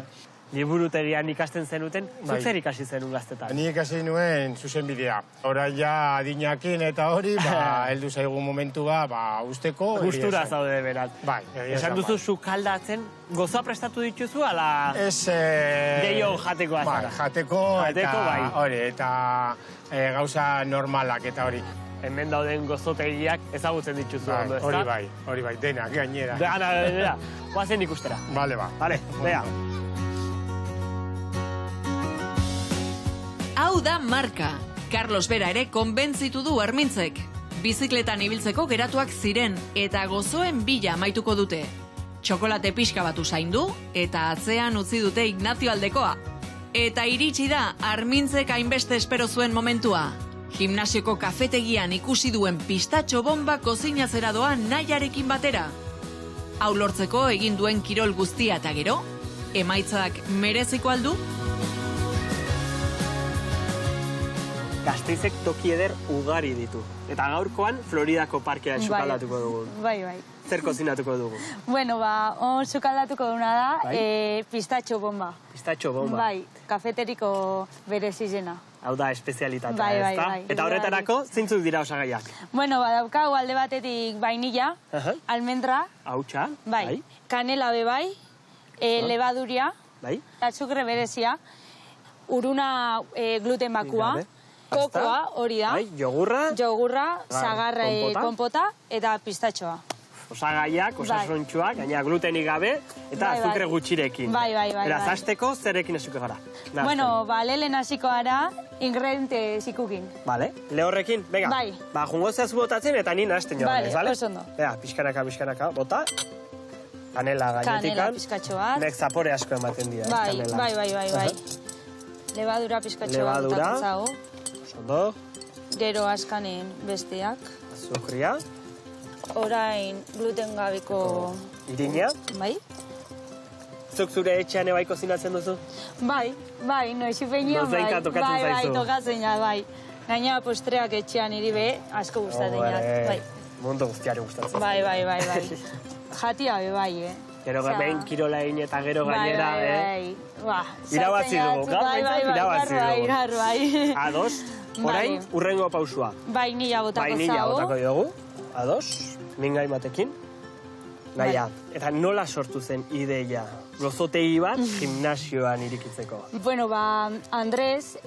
Liburutegian ikasten zenuten, zuk zer ikasi zenun gaztetan? Ni ikasi nuen zuzenbidea. Horai ja adinakin eta hori, heldu zaigu momentua, usteko. Gustura zaude beraz. Bai, esan duzu sukaldatzen, gozoa prestatu dituzu, ala... Ez... Gehiago jateko azara. Jateko eta hori, eta gauza normalak eta hori. Hemen dauden gozotegiak ezagutzen dituzu ondo, ez da? Hori bai, denak, gainera. Dena, guazen ikustera. Bale, Bale, bea. Hau da marka. Carlos bera ere konbentzitu du Armintzek. Bizikletan ibiltzeko geratuak ziren eta gozoen bila amaituko dute. Txokolate pixka bat usaindu eta atzean utzi dute Ignacio Aldekoa. Eta iritsi da Armintzek hainbeste espero zuen momentua. Gimnasioko kafetegian ikusi duen pistatxo bomba kozinatzera doa nahiarekin batera. Hau lortzeko egin duen kirol guztia eta gero, emaitzak mereziko aldu? Gasteizek toki eder ugari ditu. Eta gaurkoan Floridako parkea sukaldatuko dugu. Bai. Zer kozinatuko dugu? Bueno, sukaldatuko duna da pistatxo bomba. Pistatxo bomba? Bai, kafeteriko berez izena. Hau da espezialitatea, Bai, bai, ezta? bai. Eta horretarako, zeintzuk dira osagaiak? Bueno, badaukagu alde batetik vainilla, almendra, Hautsa, bai, kanela be bai, lebaduria, bai, azukre berezia, uruna gluten bakua, kokoa, hori da, bai, jogurra, sagar konpota eta pistatxoa. Osagaiak, osasuntxuak, gaina glutenik gabe, eta azukre gutxirekin. Bai. Beraz, hasteko zerekin esuke gara? Bueno, lehen hasiko gara, ingrediente zikukin. Bale, lehorrekin, venga. Bai. Jungo zehazu botatzen eta nien hasten joan, Bale, bale? oso ondo. Pixkanaka, bota. Kanela gainetikan. Kanela pizkatxo bat. Nek zapore asko ematen dira, kanela. Bai. Lebadura pizkatxo bat botatzen zago. Ondo. Gero askanen besteak. Azukria. Orain gluten gabeko... Irina. Bai. Zuk zure etxean ebaiko zinatzen duzu? Bai, noiz ipenion, bai. Nozenka tokatzen zaizu. Bai, tokatzen ja, bai. Gaina postreak etxean iri be, asko gustatzen ja. Bai. Mundu guztiari gustatzen. Bai. Jatia be bai, Gero behin kirola egin eta gero gainera, Bai. Irabazi dugu, irabazi dugu. Bai. Ados, orain, urrengo pausua. Vainilla botako zago. Vainilla botako diogu. Ados, ningai batekin. Naia, eta nola sortu zen ideia gozotegi bat gimnasioan irikitzeko? Bueno, Andres,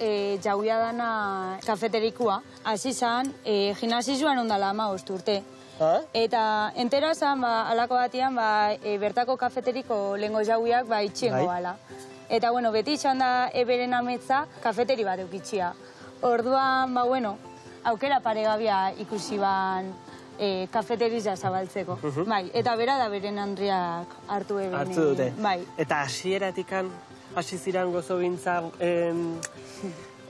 jauia dana kafeterikua, hasi zan, gimnasizuan ondala 15 urte. Eta entera zan, alako batian, bertako kafeteriko lehengo jauiak itxiengo gala. Eta, bueno, beti izan da eberen ametza kafeteri bat eukitxia. Orduan, aukera paregabia ikusi ban kafeteriza zabaltzeko. Bai, eta bera da beren Andriak hartu eben. Hartu dute. Bai. Eta hasieratikan hasi ziran gozogintza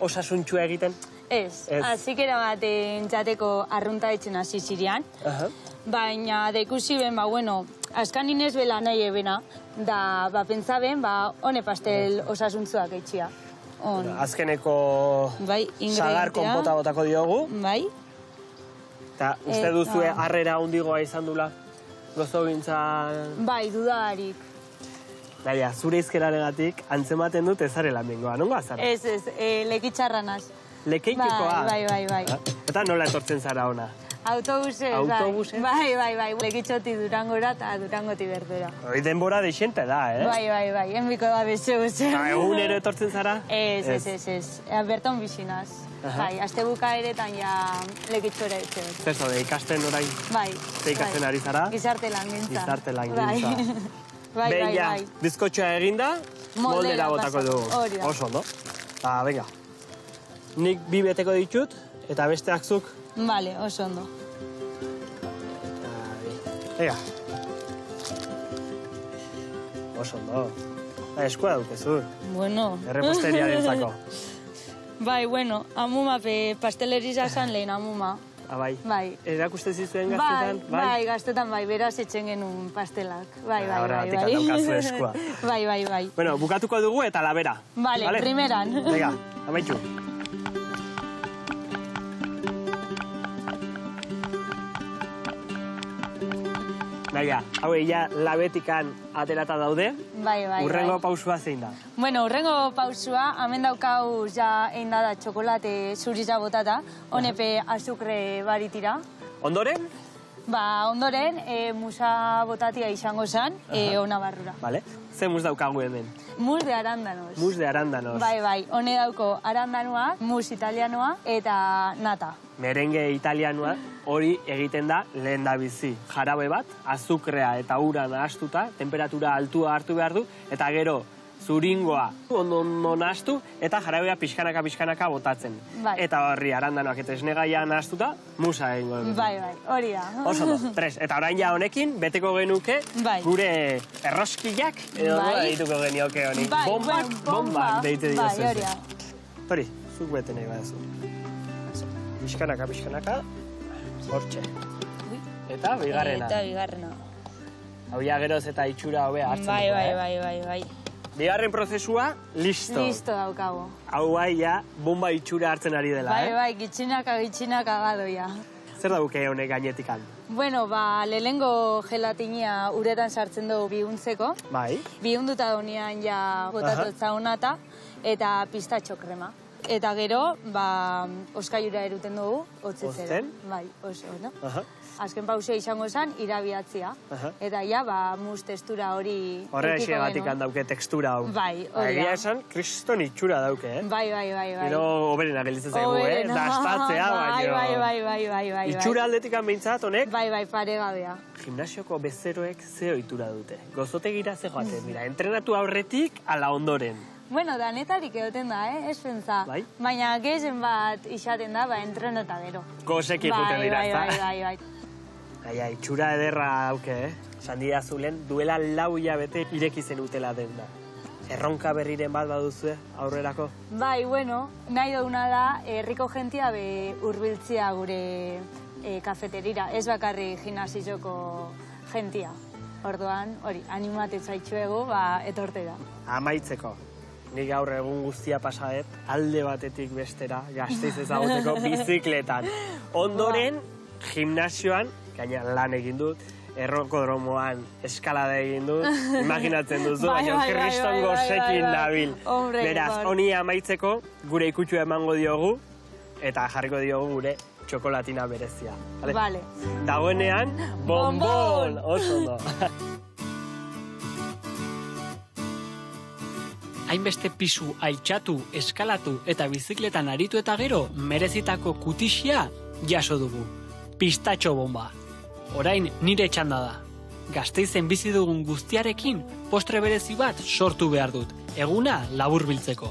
osasuntxua egiten? Ez, azikera bat entzateko arrunta etxen hasi zirean. Baina, da ikusi ben, askan inez bela nahi ebena, da, pentsaben, hone pastel osasuntzuak etxia. Azkeneko sagar konpota botako diogu. Bai. Eta uste duzue harrera hundigoa izan dula gozogintza... Bai, dudarik. Naia, zure izkeraregatik antzematen dut ezarela mengoa, nongo azara? Ez, lekitxarranaz. Lekeitikoa? Bai. Eta nola etortzen zara ona? Autobusez, bai. Lekitxoti Durangora eta Durangoti Berbera. Hori denbora deixente da, Bai, enbiko da beste guzti. Egunero etortzen zara? Ez. Berton bizinaz. Bai, azte bukaeretan ja lekitxora etxe. Zer zaude, ikasten orain? Bai. Zer ikasten ari zara? Gizarte langintza. Bai. Bizkotxoa eginda, moldera botako dugu. Oso, no? Venga. Nik 2 beteko ditut, eta besteak zuk? Vale, oso ondo. Venga. Oso ondo. Eskua daukezu. Bueno. Erreposteriaren zako. Bai, amuma pasteleriza zan lehen amuma. Bai. Erakuste zizuen gaztetan? Bai, gaztetan beraz etxen genuen pastelak. Bai. Horregatik daukazu eskua. Bai. Bueno, bukatuko dugu eta labera. Vale, primeran. Venga, amaitxu. Naia, hau ja labetikan aterata daude. Bai. Urrengo pausua zein da? Bueno, urrengo pausua, hemen daukau ja da txokolate zuriza botata, honepe azukre baritira. Ondoren? Ondoren, musa botatia izango zen, ona barrura. Vale. Ze mus daukagu hemen? Mus de arandanos. Mus de arandanos. Bai. Hone dauko arandanoa, mus italianoa eta nata. Merenge italianoa hori egiten da lehen da bizi. Jarabe bat, azukrea eta ura nahastuta, temperatura altua hartu behar du, eta gero zuringoa ondo nahastu, eta jarabea pixkanaka botatzen. Eta horri arandanoak eta esnegaia nahastuta, musa egingo dugu. Bai, hori da. Oso do, 3. Eta orain ja honekin, beteko genuke gure erroskillak, edo deituko genioke honi. Bombak deite dira zen. Bai, hori. Hori, zuk bete nahi badazu. Pixkanaka, hortxe. Eta bigarrena. Hau ja geroz eta itxura hobea hartzen dugu. Bai. Bigarren prozesua, listo. Listo daukago. Hau ja, bomba itxura hartzen ari dela, Bai, gitxinaka gadoia. Zer dauke honek gainetikan? Bueno, lehenengo gelatinia uretan sartzen dugu bihuntzeko. Bai. Bihunduta donean ja botatu zaunata eta pistatxo krema. Eta gero, oskailura eruten dugu, otzitzera. Otzen? Bai, oso, no? Azken pausea izango zen, irabiatzia. Eta ja, mus textura hori... Horregatik gatik handauke tekstura hau. Bai, hori da. Egia esan, kriston itxura dauke, Bai. Gero oberena gelditzen zaigu, Dastatzea, baina... Bai. Itxura aldetik behintzat, honek? Bai, paregabea. Gimnasioko bezeroek ze ohitura dute. Gozotegira ze joaten dira, entrenatu aurretik ala ondoren. Bueno, danetarik egoten da, ez pentsa. Bai? Baina gehien bat izaten da, entrenota gero. Gozekin juten dira, ezta? Bai. Aia, itxura ederra hauke, Sandia Azulen duela 4 hilabete ireki zen utela den da. Erronka berriren bat baduzue aurrerako? Bai, bueno, nahi dauna da, herriko jentia hurbiltzea gure kafeterira, ez bakarri gimnasioko jentia. Orduan, hori, animatzen zaitxuegu, etorte da. Amaitzeko, nik gaur egun guztia pasadet, alde batetik bestera, Gasteiz ezaguteko bizikletan. Ondoren, gimnasioan, gaina lan egin dut, errokodromoan eskalada egin dut, imaginatzen duzu, baina kriston gozekin nabil. Beraz, honi amaitzeko, gure ikutxua emango diogu, eta jarriko diogu gure txokolatina berezia. Vale. Dagoenean, bonbon! Oso ondo. Hainbeste pisu altxatu, eskalatu eta bizikletan aritu eta gero, merezitako kutixia jaso dugu. Pistatxo bomba. Orain nire txanda da. Gasteizen bizi dugun guztiarekin postre berezi bat sortu behar dut, eguna labur biltzeko.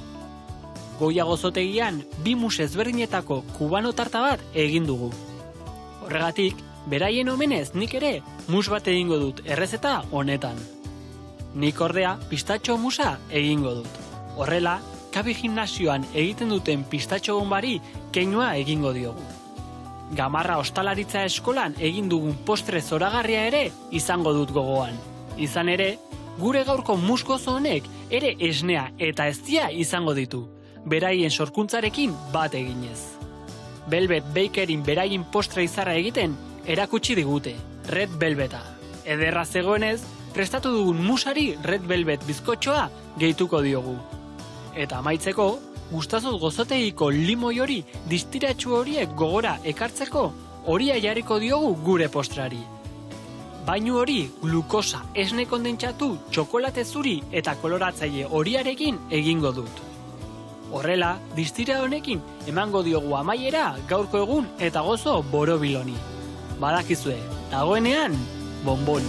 Goia gozotegian 2 mus ezberdinetako kubano tarta bat egin dugu. Horregatik, beraien omenez nik ere mus bat egingo dut errezeta honetan. Nik ordea pistatxo musa egingo dut. Horrela, Kabi gimnasioan egiten duten pistatxo bombari keinua egingo diogu. Gamarra ostalaritza eskolan egin dugun postre zoragarria ere izango dut gogoan. Izan ere, gure gaurko mus gozo honek ere esnea eta eztia izango ditu, beraien sorkuntzarekin bat eginez. Velvet Bakerin beraien postre izarra egiten erakutsi digute, Red Velveta. Ederra zegoenez, prestatu dugun musari Red Velvet bizkotxoa gehituko diogu. Eta amaitzeko, gustazuz gozotegiko limoi hori distiratxu horiek gogora ekartzeko horia jarriko diogu gure postrari. Bainu hori glukosa, esne kondentsatu, txokolate zuri eta koloratzaile horiarekin egingo dut. Horrela, distira honekin emango diogu amaiera gaurko egun eta gozo borobil honi. Badakizue, dagoenean, bonbon.